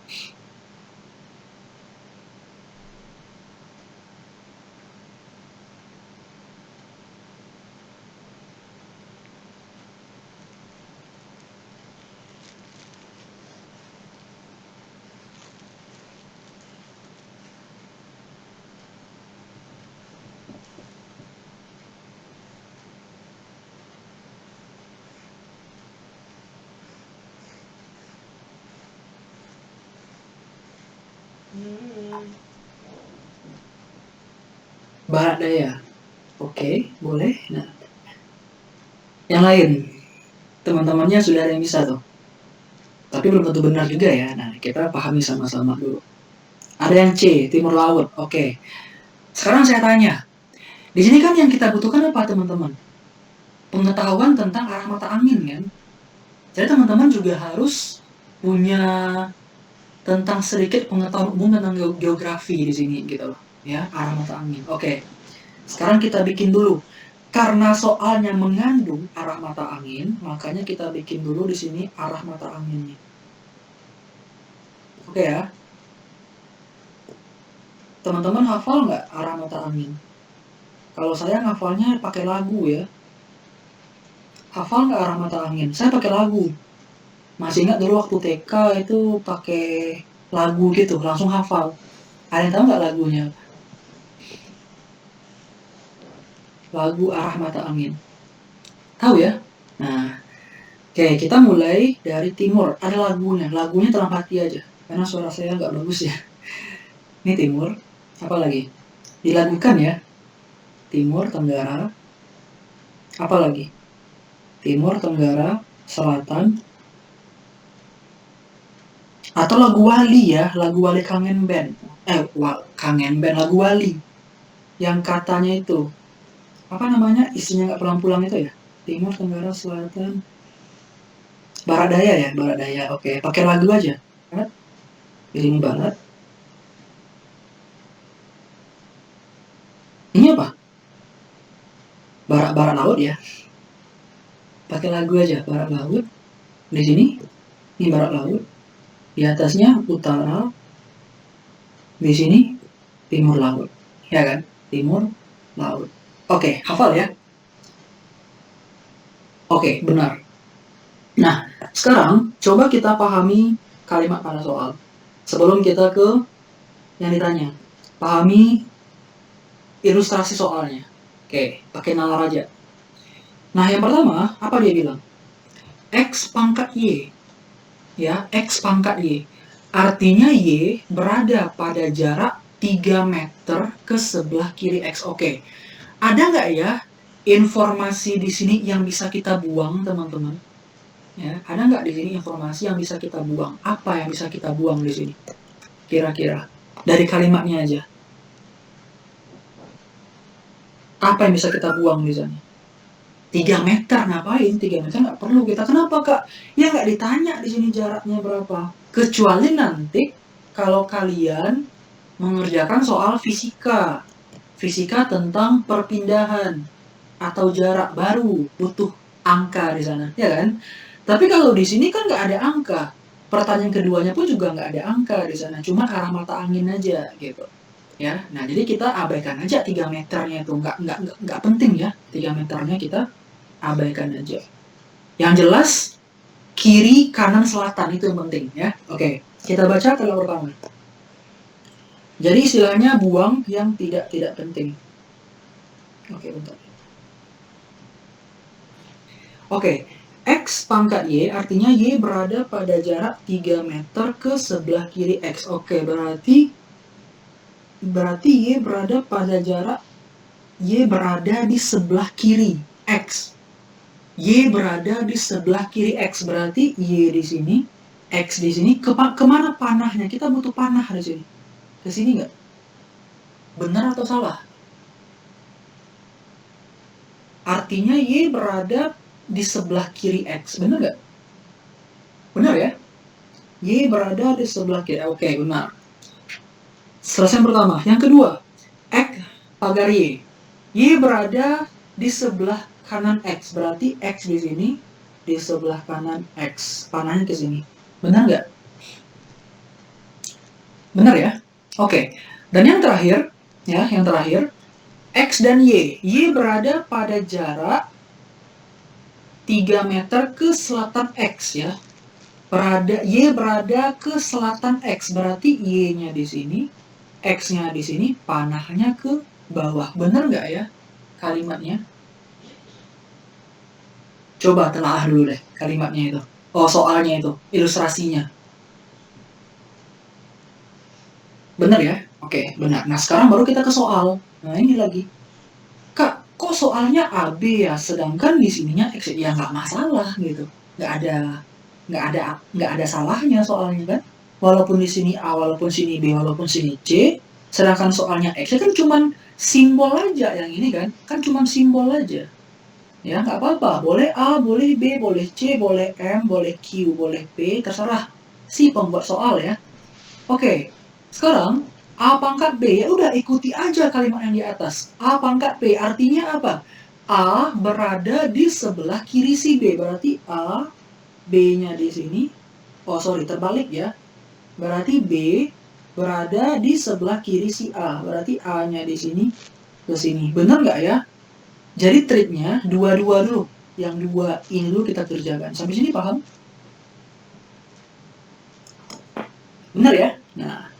Barat daya. Oke, boleh. Nah, yang lain. Teman-temannya sudah ada yang bisa tuh. Tapi belum tentu benar juga ya. Nah, kita pahami sama-sama dulu. Ada yang C, timur laut. Oke. Sekarang saya tanya. Di sini kan yang kita butuhkan apa, teman-teman? Pengetahuan tentang arah mata angin kan? Jadi teman-teman juga harus punya tentang sedikit pengetahuan umum tentang geografi di sini gitu loh. Ya, arah mata angin. Oke. Sekarang kita bikin dulu. Karena soalnya mengandung arah mata angin, makanya kita bikin dulu di sini arah mata anginnya. Oke ya. Teman-teman hafal nggak arah mata angin? Kalau saya ngafalnya pakai lagu ya. Hafal nggak arah mata angin? Saya pakai lagu. Masih ingat dulu waktu TK itu pakai lagu gitu, langsung hafal. Ada yang tahu nggak lagunya? Lagu arah mata angin. Tahu ya? Nah, oke, kita mulai dari timur. Ada lagunya. Lagunya dalam hati aja. Karena suara saya nggak bagus ya. Ini timur. Apa lagi? Dilagukan ya. Timur, tenggara. Apa lagi? Timur, tenggara, selatan. Atau lagu Wali ya. Lagu Wali Kangen Band. Kangen Band. Lagu Wali. Yang katanya itu. Apa namanya? Isinya nggak pulang-pulang itu ya. Timur, tenggara, selatan. Barat daya ya, barat daya. Oke, pakai lagu aja. Barat. Di sini barat. Ini apa? Barat laut ya. Pakai lagu aja, barat laut. Di sini ini barat laut. Di atasnya utara. Di sini timur laut. Ya kan? Timur laut. Oke, hafal ya. Oke, benar. Nah, sekarang coba kita pahami kalimat pada soal. Sebelum kita ke yang ditanya. Pahami ilustrasi soalnya. Oke, pakai nalar aja. Nah, yang pertama, apa dia bilang? X pangkat Y. Ya, X pangkat Y. Artinya Y berada pada jarak 3 meter ke sebelah kiri X. Oke. Ada nggak ya informasi di sini yang bisa kita buang, teman-teman? Ya, ada nggak di sini informasi yang bisa kita buang? Apa yang bisa kita buang di sini? Kira-kira dari kalimatnya aja. Apa yang bisa kita buang di sana? 3 meter ngapain? 3 meter nggak perlu kita. Kenapa kak? Ya nggak ditanya di sini jaraknya berapa. Kecuali nanti kalau kalian mengerjakan soal fisika. Fisika tentang perpindahan atau jarak baru butuh angka di sana, ya kan? Tapi kalau di sini kan nggak ada angka. Pertanyaan keduanya pun juga nggak ada angka di sana, cuma arah mata angin aja gitu. Ya, nah jadi kita abaikan aja 3 meternya itu, nggak penting ya 3 meternya kita abaikan aja. Yang jelas kiri, kanan, selatan itu yang penting ya. Oke, kita baca kalau pertama. Jadi istilahnya buang yang tidak penting. Oke, bentar. Oke, X pangkat Y artinya Y berada pada jarak 3 meter ke sebelah kiri X. Oke, berarti berarti Y berada pada jarak, Y berada di sebelah kiri X. Y berada di sebelah kiri X, berarti Y di sini, X di sini. Kemana panahnya? Kita butuh panah di sini. Ke sini nggak? Benar atau salah? Artinya Y berada di sebelah kiri X, benar nggak? Benar ya? Y berada di sebelah kiri. Oke, benar. Selesai yang pertama. Yang kedua, X pagar Y. Y berada di sebelah kanan X, berarti X di sini di sebelah kanan X. Panahnya ke sini. Benar nggak? Benar ya? Oke. Dan yang terakhir, X dan Y. Y berada pada jarak 3 meter ke selatan X ya. Y berada ke selatan X, berarti Y-nya di sini, X-nya di sini, panahnya ke bawah. Benar nggak ya kalimatnya? Coba telaah dulu deh kalimatnya itu. Oh, soalnya itu, ilustrasinya. Benar ya? Oke, benar. Nah, sekarang baru kita ke soal. Nah, ini lagi. Kak, kok soalnya AB ya, sedangkan di sininya X? Ya nggak masalah gitu. Nggak ada salahnya soalnya kan. Walaupun di sini A, walaupun sini B, walaupun sini C, sedangkan soalnya X kan cuman simbol aja yang ini kan cuman simbol aja. Ya nggak apa-apa, boleh A, boleh B, boleh C, boleh M, boleh Q, boleh P, terserah si pembuat soal ya. Oke, sekarang A pangkat B, ya udah ikuti aja kalimat yang di atas. A pangkat B artinya apa? A berada di sebelah kiri si B, berarti A, B-nya di sini. Oh sorry, terbalik ya. Berarti B berada di sebelah kiri si A, berarti A-nya di sini ke sini. Benar nggak ya? Jadi triknya dua-dua dulu. Yang dua ini dulu kita kerjakan. Sampai sini paham? Benar ya? Nah,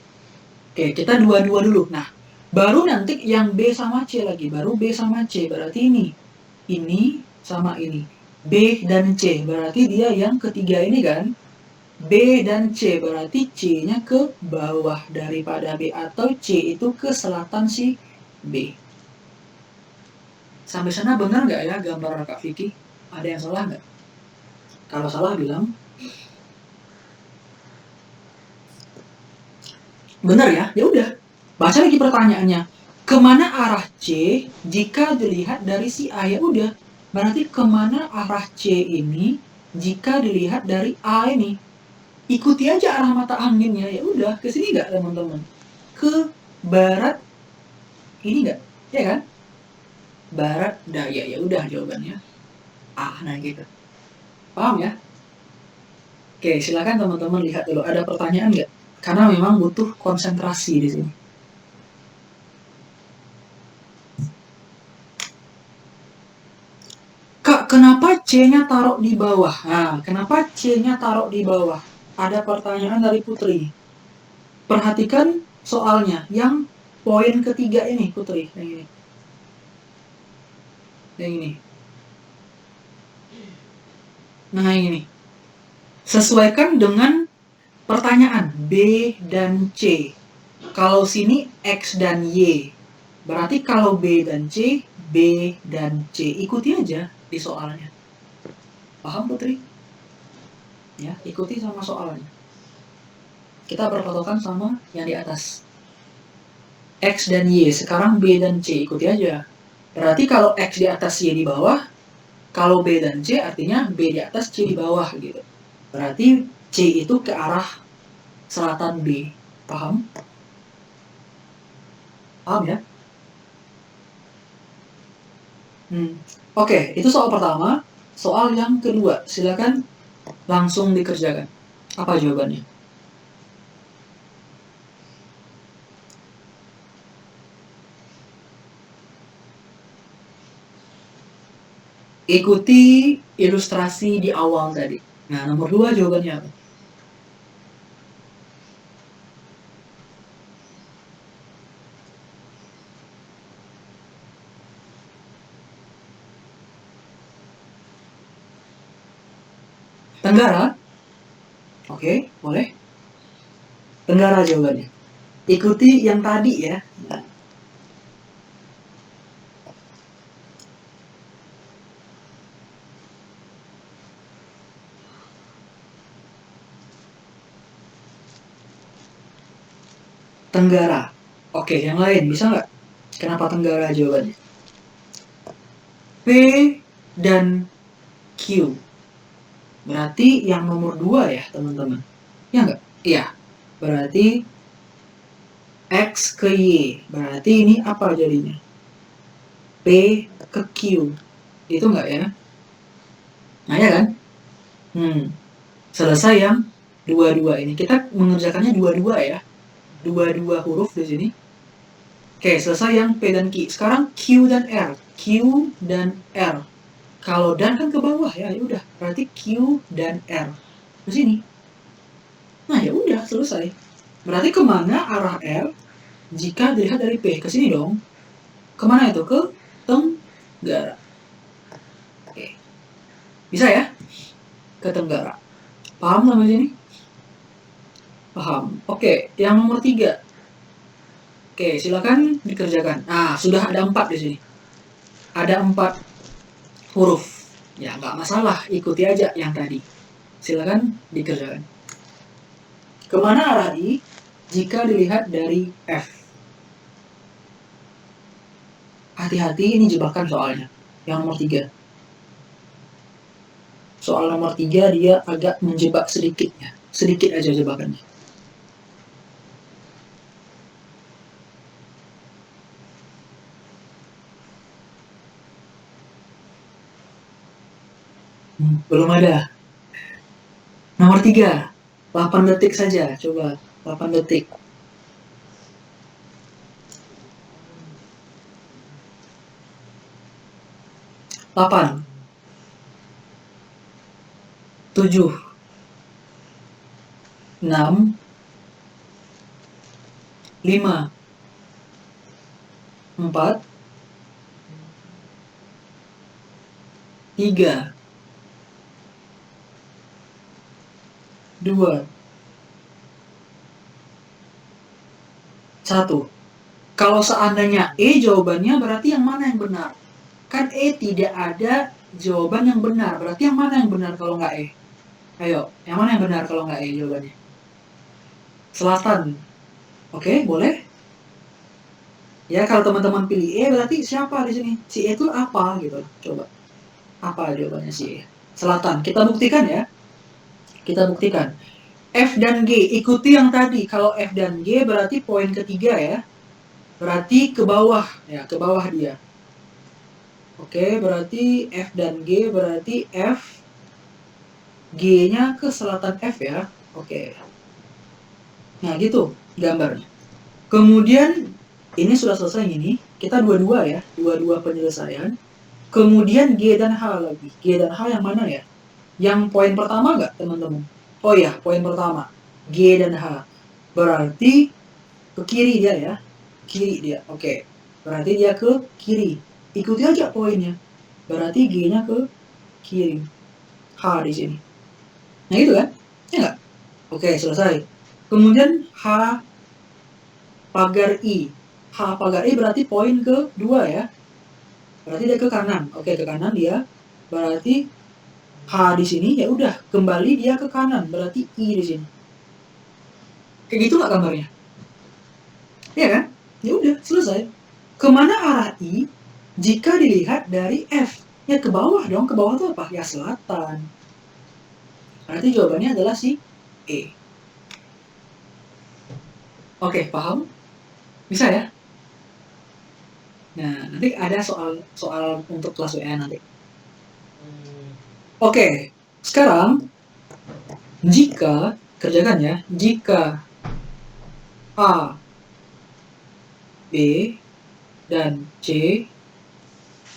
oke, kita dua-dua dulu. Nah, baru nanti yang B sama C lagi. Baru B sama C. Berarti ini sama ini. B dan C. Berarti dia yang ketiga ini kan. B dan C. Berarti C-nya ke bawah daripada B. Atau C itu ke selatan si B. Sampai sana benar nggak ya gambar Kak Vicky? Ada yang salah nggak? Kalau salah bilang. Benar ya? Ya udah. Baca lagi pertanyaannya. Kemana arah C jika dilihat dari si A? Ya udah. Berarti kemana arah C ini jika dilihat dari A ini? Ikuti aja arah mata anginnya. Ya udah. Ke sini nggak teman-teman? Ke barat ini nggak? Ya kan? Barat daya. Ya udah jawabannya A. Nah gitu. Paham ya? Oke, silakan teman-teman lihat dulu. Ada pertanyaan nggak? Karena memang butuh konsentrasi di sini. Kak, kenapa C-nya taruh di bawah? Nah, kenapa C-nya taruh di bawah? Ada pertanyaan dari Putri. Perhatikan soalnya. Yang poin ketiga ini, Putri. Yang ini. Yang ini. Nah, ini. Sesuaikan dengan pertanyaan B dan C. Kalau sini X dan Y. Berarti kalau B dan C, B dan C. Ikuti aja di soalnya. Paham Putri? Ya, ikuti sama soalnya. Kita berpatokan sama yang di atas. X dan Y, sekarang B dan C. Ikuti aja. Berarti kalau X di atas, Y di bawah. Kalau B dan C artinya B di atas, C di bawah gitu. Berarti C itu ke arah selatan B. Paham? Paham ya? Oke, itu soal pertama. Soal yang kedua, silakan langsung dikerjakan. Apa jawabannya? Ikuti ilustrasi di awal tadi. Nah, nomor 2 jawabannya apa? Tenggara? Oke, boleh. Tenggara jawabannya. Ikuti yang tadi ya. Tenggara. Oke, yang lain bisa nggak? Kenapa Tenggara jawabannya? P dan Q. Berarti yang nomor 2 ya teman-teman. Ya nggak? Iya. Berarti X ke Y. Berarti ini apa jadinya? P ke Q. Itu nggak ya? Nah ya kan? Selesai yang dua-dua ini. Kita mengerjakannya dua-dua ya. Dua-dua huruf di sini. Oke, selesai yang P dan Q. Sekarang Q dan R. Q dan R. Kalau dan kan ke bawah ya, udah. Berarti Q dan R ke sini. Nah ya udah selesai. Berarti kemana arah R jika dilihat dari P? Ke sini dong. Kemana itu? Ke Tenggara. Oke. Bisa ya? Ke Tenggara. Paham sampai sini? Paham. Oke, yang nomor 3. Oke, silakan dikerjakan. Nah, sudah ada 4 di sini. Ada 4 huruf. Ya, nggak masalah. Ikuti aja yang tadi. Silakan dikerjakan. Kemana arah I jika dilihat dari F? Hati-hati, ini jebakan soalnya. Yang nomor 3. Soal nomor 3 dia agak menjebak sedikit ya. Sedikit aja jebakannya. Belum ada. Nomor 3. 8 detik saja. Coba 8 detik. 8, 7, 6, 5, 4, 3, 2, 1. Kalau seandainya E jawabannya, berarti yang mana yang benar? Kan E tidak ada jawaban yang benar. Berarti yang mana yang benar kalau nggak E? Ayo, yang mana yang benar kalau nggak E jawabannya? Selatan. Oke, boleh? Ya, kalau teman-teman pilih E, berarti siapa di sini? Si E itu apa gitu? Coba. Apa jawabannya si E? Selatan. Kita buktikan ya. Kita buktikan. F dan G, ikuti yang tadi. Kalau F dan G berarti poin ketiga ya. Berarti ke bawah. Ya, ke bawah dia. Oke, berarti F dan G berarti F, G-nya ke selatan F ya. Oke. Nah, gitu gambarnya. Kemudian, ini sudah selesai ini. Kita dua-dua ya. Dua-dua penyelesaian. Kemudian G dan H lagi. G dan H yang mana ya? Yang poin pertama nggak, teman-teman? Oh iya, poin pertama. G dan H. Berarti ke kiri dia ya. Kiri dia. Oke. Berarti dia ke kiri. Ikuti aja poinnya. Berarti G-nya ke kiri. H di sini. Nah itu kan? Ya nggak? Oke, selesai. Kemudian H pagar I. H pagar I berarti poin kedua ya. Berarti dia ke kanan. Oke, ke kanan dia. Berarti H di sini ya udah kembali dia ke kanan. Berarti I di sini. Kayak gitu nggak gambarnya? Ya kan? Ya udah selesai. Kemana arah I jika dilihat dari F? Ya ke bawah dong. Ke bawah itu apa? Ya selatan. Berarti jawabannya adalah si E. Oke, paham? Bisa ya? Nah, nanti ada soal untuk kelas UN nanti. Oke, sekarang jika, kerjakan ya, jika A, B, dan C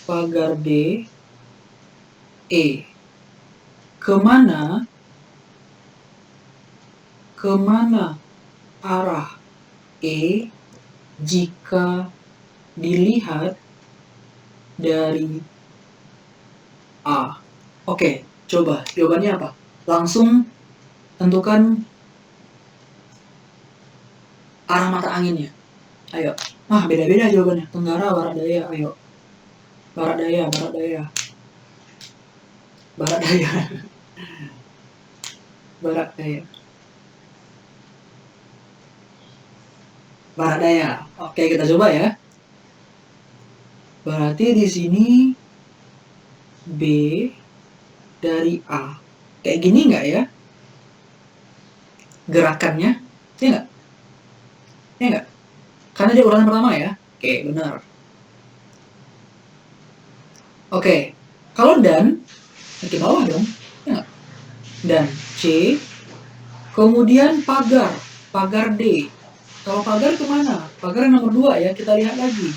pagar D, E, kemana arah E jika dilihat dari A? Oke, coba jawabannya apa? Langsung tentukan arah mata anginnya. Ayo. Beda-beda jawabannya. Tenggara, barat daya. Ayo. Barat daya, barat daya. Barat daya. Barat daya. Barat daya. Oke, kita coba ya. Berarti di sini B dari A. Kayak gini nggak ya? Gerakannya? Ya nggak? Ya nggak? Karena dia urutan pertama ya. Oke, benar. Oke, kalau dan ke bawah dong, ya nggak? Dan C, kemudian pagar D. Kalau pagar kemana? Pagar yang nomor 2 ya, kita lihat lagi.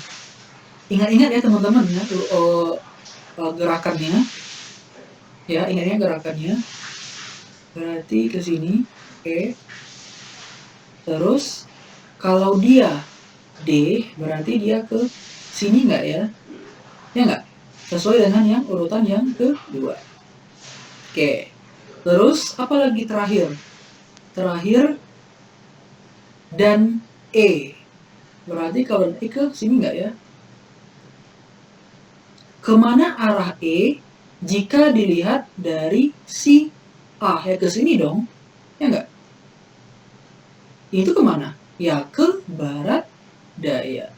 Ingat-ingat ya teman-teman ya, gerakannya. Ya, ingatnya gerakannya. Berarti ke sini, oke. Terus kalau dia D, berarti dia ke sini nggak ya? Ya nggak? Sesuai dengan yang urutan yang kedua. Oke. Terus apa lagi terakhir? Terakhir dan E. Berarti kalau E ke sini nggak ya? Kemana arah E jika dilihat dari si A? Ya ke sini dong. Ya nggak? Itu kemana? Ya ke barat daya.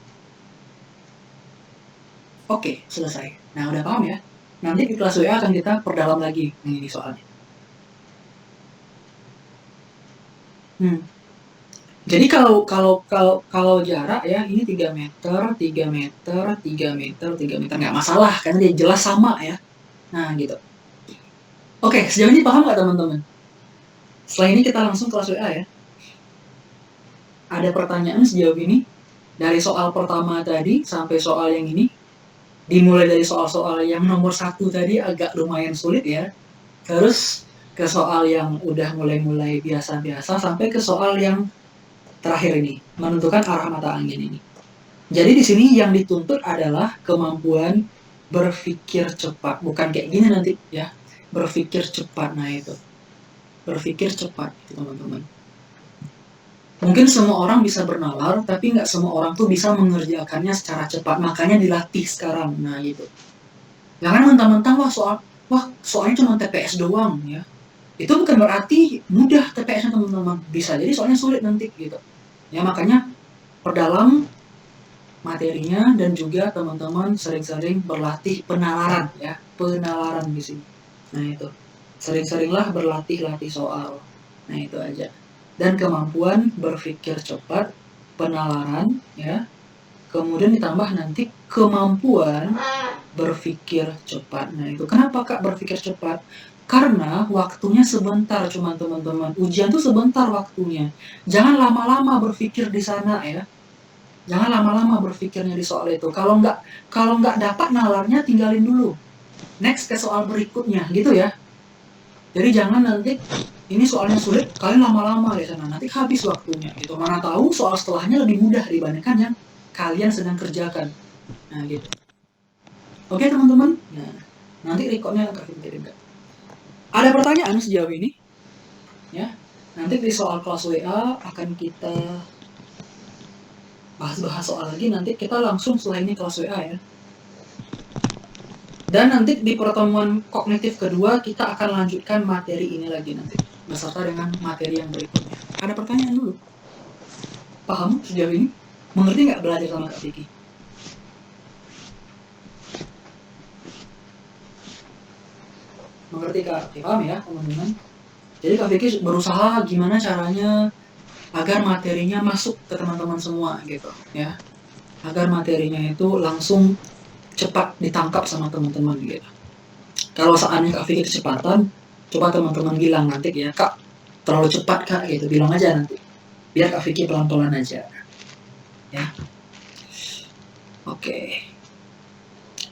Oke, selesai. Nah, udah paham ya? Nanti di kelas WA akan kita perdalam lagi ini soalnya. Jadi kalau jarak ya, ini 3 meter, 3 meter, 3 meter, 3 meter. Nggak masalah, karena dia jelas sama ya. Nah, gitu. Oke, sejauh ini paham nggak teman-teman? Setelah ini kita langsung kelas WA ya. Ada pertanyaan sejauh ini? Dari soal pertama tadi sampai soal yang ini. Dimulai dari soal-soal yang nomor 1 tadi agak lumayan sulit ya. Terus ke soal yang udah mulai biasa-biasa sampai ke soal yang terakhir ini, menentukan arah mata angin ini. Jadi di sini yang dituntut adalah kemampuan berpikir cepat, bukan kayak gini nanti ya. Berpikir cepat, nah itu. Berpikir cepat, teman-teman. Mungkin semua orang bisa bernalar, tapi nggak semua orang tuh bisa mengerjakannya secara cepat. Makanya dilatih sekarang, nah gitu. Jangan mentang-mentang soalnya cuma TPS doang ya. Itu bukan berarti mudah TPS-nya teman-teman. Bisa jadi soalnya sulit nanti gitu. Ya makanya perdalam materinya dan juga teman-teman sering-sering berlatih penalaran ya. Penalaran di sini. Nah itu. Sering-seringlah berlatih soal. Nah itu aja. Dan kemampuan berpikir cepat, penalaran ya. Kemudian ditambah nanti kemampuan berpikir cepat. Nah itu kenapa Kak berpikir cepat? Karena waktunya sebentar cuma teman-teman. Ujian tuh sebentar waktunya. Jangan lama-lama berpikir di sana ya. Jangan lama-lama berpikirnya di soal itu. Kalau nggak dapat nalarnya tinggalin dulu. Next ke soal berikutnya gitu ya. Jadi jangan nanti ini soalnya sulit, kalian lama-lama di sana. Nanti habis waktunya gitu. Mana tahu soal setelahnya lebih mudah dibandingkan yang kalian sedang kerjakan. Nah gitu. Oke teman-teman. Nah, nanti recordnya Kak kirim Kak. Ada pertanyaan sejauh ini? Ya, nanti di soal kelas WA akan kita bahas soal lagi. Nanti kita langsung setelah ini kelas WA ya. Dan nanti di pertemuan kognitif kedua kita akan lanjutkan materi ini lagi nanti beserta dengan materi yang berikutnya. Ada pertanyaan dulu? Paham sejauh ini? Mengerti nggak belajar sama Kak Vicky? Mengerti Kak? Paham ya teman-teman? Jadi Kak Vicky berusaha gimana caranya agar materinya masuk ke teman-teman semua gitu ya. Agar materinya itu langsung cepat ditangkap sama teman-teman gitu. Kalau seandainya Kak Vicky kecepatan, coba teman-teman bilang nanti ya, Kak terlalu cepat Kak gitu, bilang aja nanti. Biar Kak Vicky pelan-pelan aja. Ya. Oke.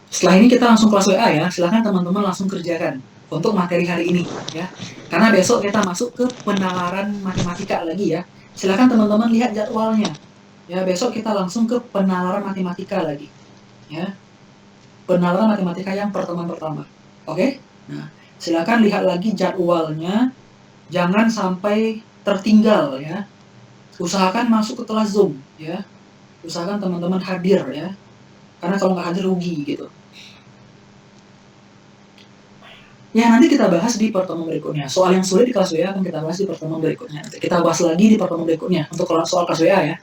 Setelah ini kita langsung kelas WA ya. Silahkan teman-teman langsung kerjakan untuk materi hari ini ya. Karena besok kita masuk ke penalaran matematika lagi ya. Silahkan teman-teman lihat jadwalnya. Ya, besok kita langsung ke penalaran matematika lagi. Ya. Penalaran matematika yang pertemuan pertama. Oke? Nah, silakan lihat lagi jadwalnya. Jangan sampai tertinggal ya. usahakan masuk ke kelas Zoom ya. Usahakan teman-teman hadir ya. Karena kalau nggak hadir rugi gitu. Ya nanti kita bahas di pertemuan berikutnya. Soal yang sulit di kelas WA akan kita bahas di pertemuan berikutnya. Kita bahas lagi di pertemuan berikutnya untuk soal kelas WA ya.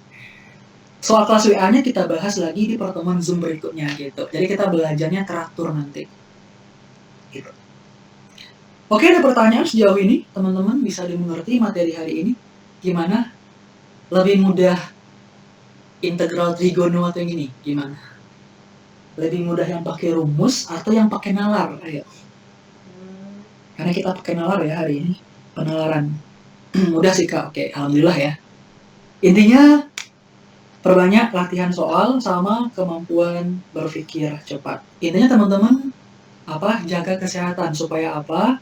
Soal kelas WA-nya kita bahas lagi di pertemuan Zoom berikutnya gitu. Jadi kita belajarnya teratur nanti. Gitu. Oke, ada pertanyaan sejauh ini, teman-teman bisa dimengerti materi hari ini? Gimana? Lebih mudah integral trigono atau yang ini? Gimana? Lebih mudah yang pakai rumus atau yang pakai nalar? Ayo. Karena kita pakai nalar ya hari ini. Penalaran. Mudah sih Kak. Oke, alhamdulillah ya. Intinya perbanyak latihan soal sama kemampuan berpikir cepat. Intinya teman-teman jaga kesehatan supaya apa?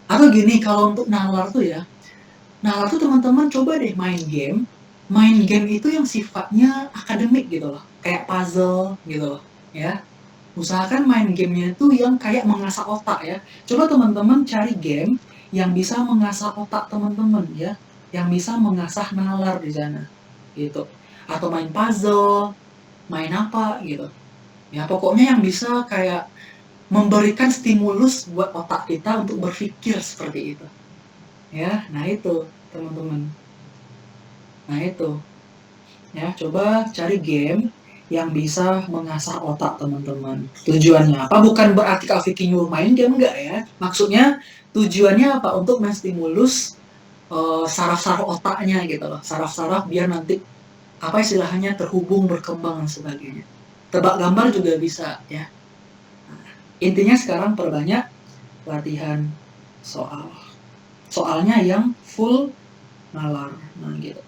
Atau gini, kalau untuk nalar tuh ya, nalar tuh teman-teman coba deh main game. Main game itu yang sifatnya akademik gitu loh, kayak puzzle gitu loh, ya. Usahakan main gamenya itu yang kayak mengasah otak ya. Coba teman-teman cari game yang bisa mengasah otak teman-teman ya, yang bisa mengasah nalar di sana, gitu. Atau main puzzle, main apa gitu. Ya pokoknya yang bisa kayak memberikan stimulus buat otak kita untuk berpikir seperti itu. Ya, nah itu teman-teman. Nah itu. Ya, coba cari game yang bisa mengasah otak teman-teman. Tujuannya apa? Bukan berarti Kak Vicky nyuruh main game, enggak ya. Maksudnya tujuannya apa? Untuk menstimulus saraf-saraf otaknya gitu loh. Saraf-saraf biar nanti apa istilahnya terhubung, berkembang dan sebagainya. Tebak gambar juga bisa ya. Intinya sekarang perbanyak latihan soal. Soalnya yang full nalar. Nah gitu.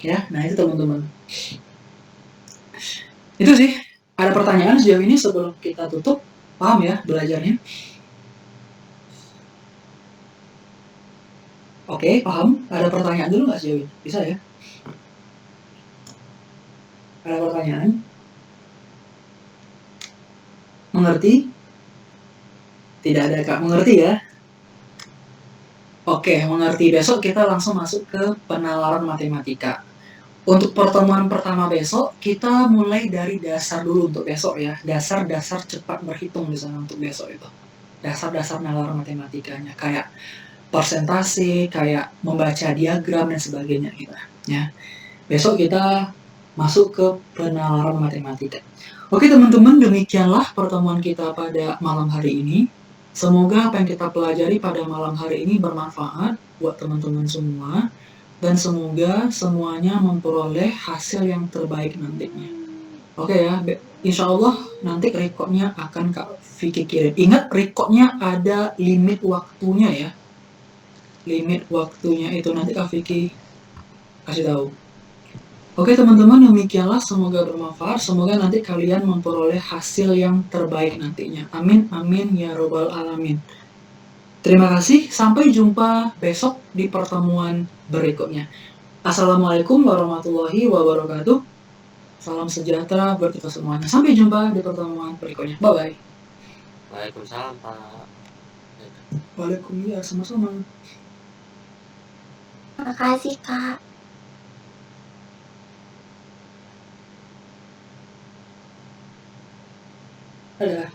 Ya, nah itu teman-teman. Itu sih. Ada pertanyaan sejauh ini sebelum kita tutup? Paham ya belajarnya? Oke, paham. Ada pertanyaan dulu nggak sejauh ini? Bisa ya? Ada pertanyaan? Mengerti? Tidak ada Kak, mengerti ya? Oke, mengerti. Besok kita langsung masuk ke penalaran matematika. Untuk pertemuan pertama besok, kita mulai dari dasar dulu untuk besok ya. Dasar-dasar cepat berhitung di sana untuk besok itu. Dasar-dasar nalar matematikanya. Kayak persentase, kayak membaca diagram dan sebagainya gitu ya. Besok kita masuk ke penalaran matematika. Oke teman-teman, demikianlah pertemuan kita pada malam hari ini. Semoga apa yang kita pelajari pada malam hari ini bermanfaat buat teman-teman semua. Dan semoga semuanya memperoleh hasil yang terbaik nantinya. Oke ya, insya Allah nanti recordnya akan Kak Vicky kirim. Ingat recordnya ada limit waktunya ya. Limit waktunya itu nanti Kak Vicky kasih tahu. Oke teman-teman, demikianlah, semoga bermanfaat. Semoga nanti kalian memperoleh hasil yang terbaik nantinya. Amin, amin, ya robbal alamin. Terima kasih, sampai jumpa besok di pertemuan berikutnya. Assalamualaikum warahmatullahi wabarakatuh. Salam sejahtera buat kita semuanya. Sampai jumpa di pertemuan berikutnya. Bye-bye. Waalaikumsalam Pak. Waalaikumsalam, sama-sama. Makasih, Kak. Dadah.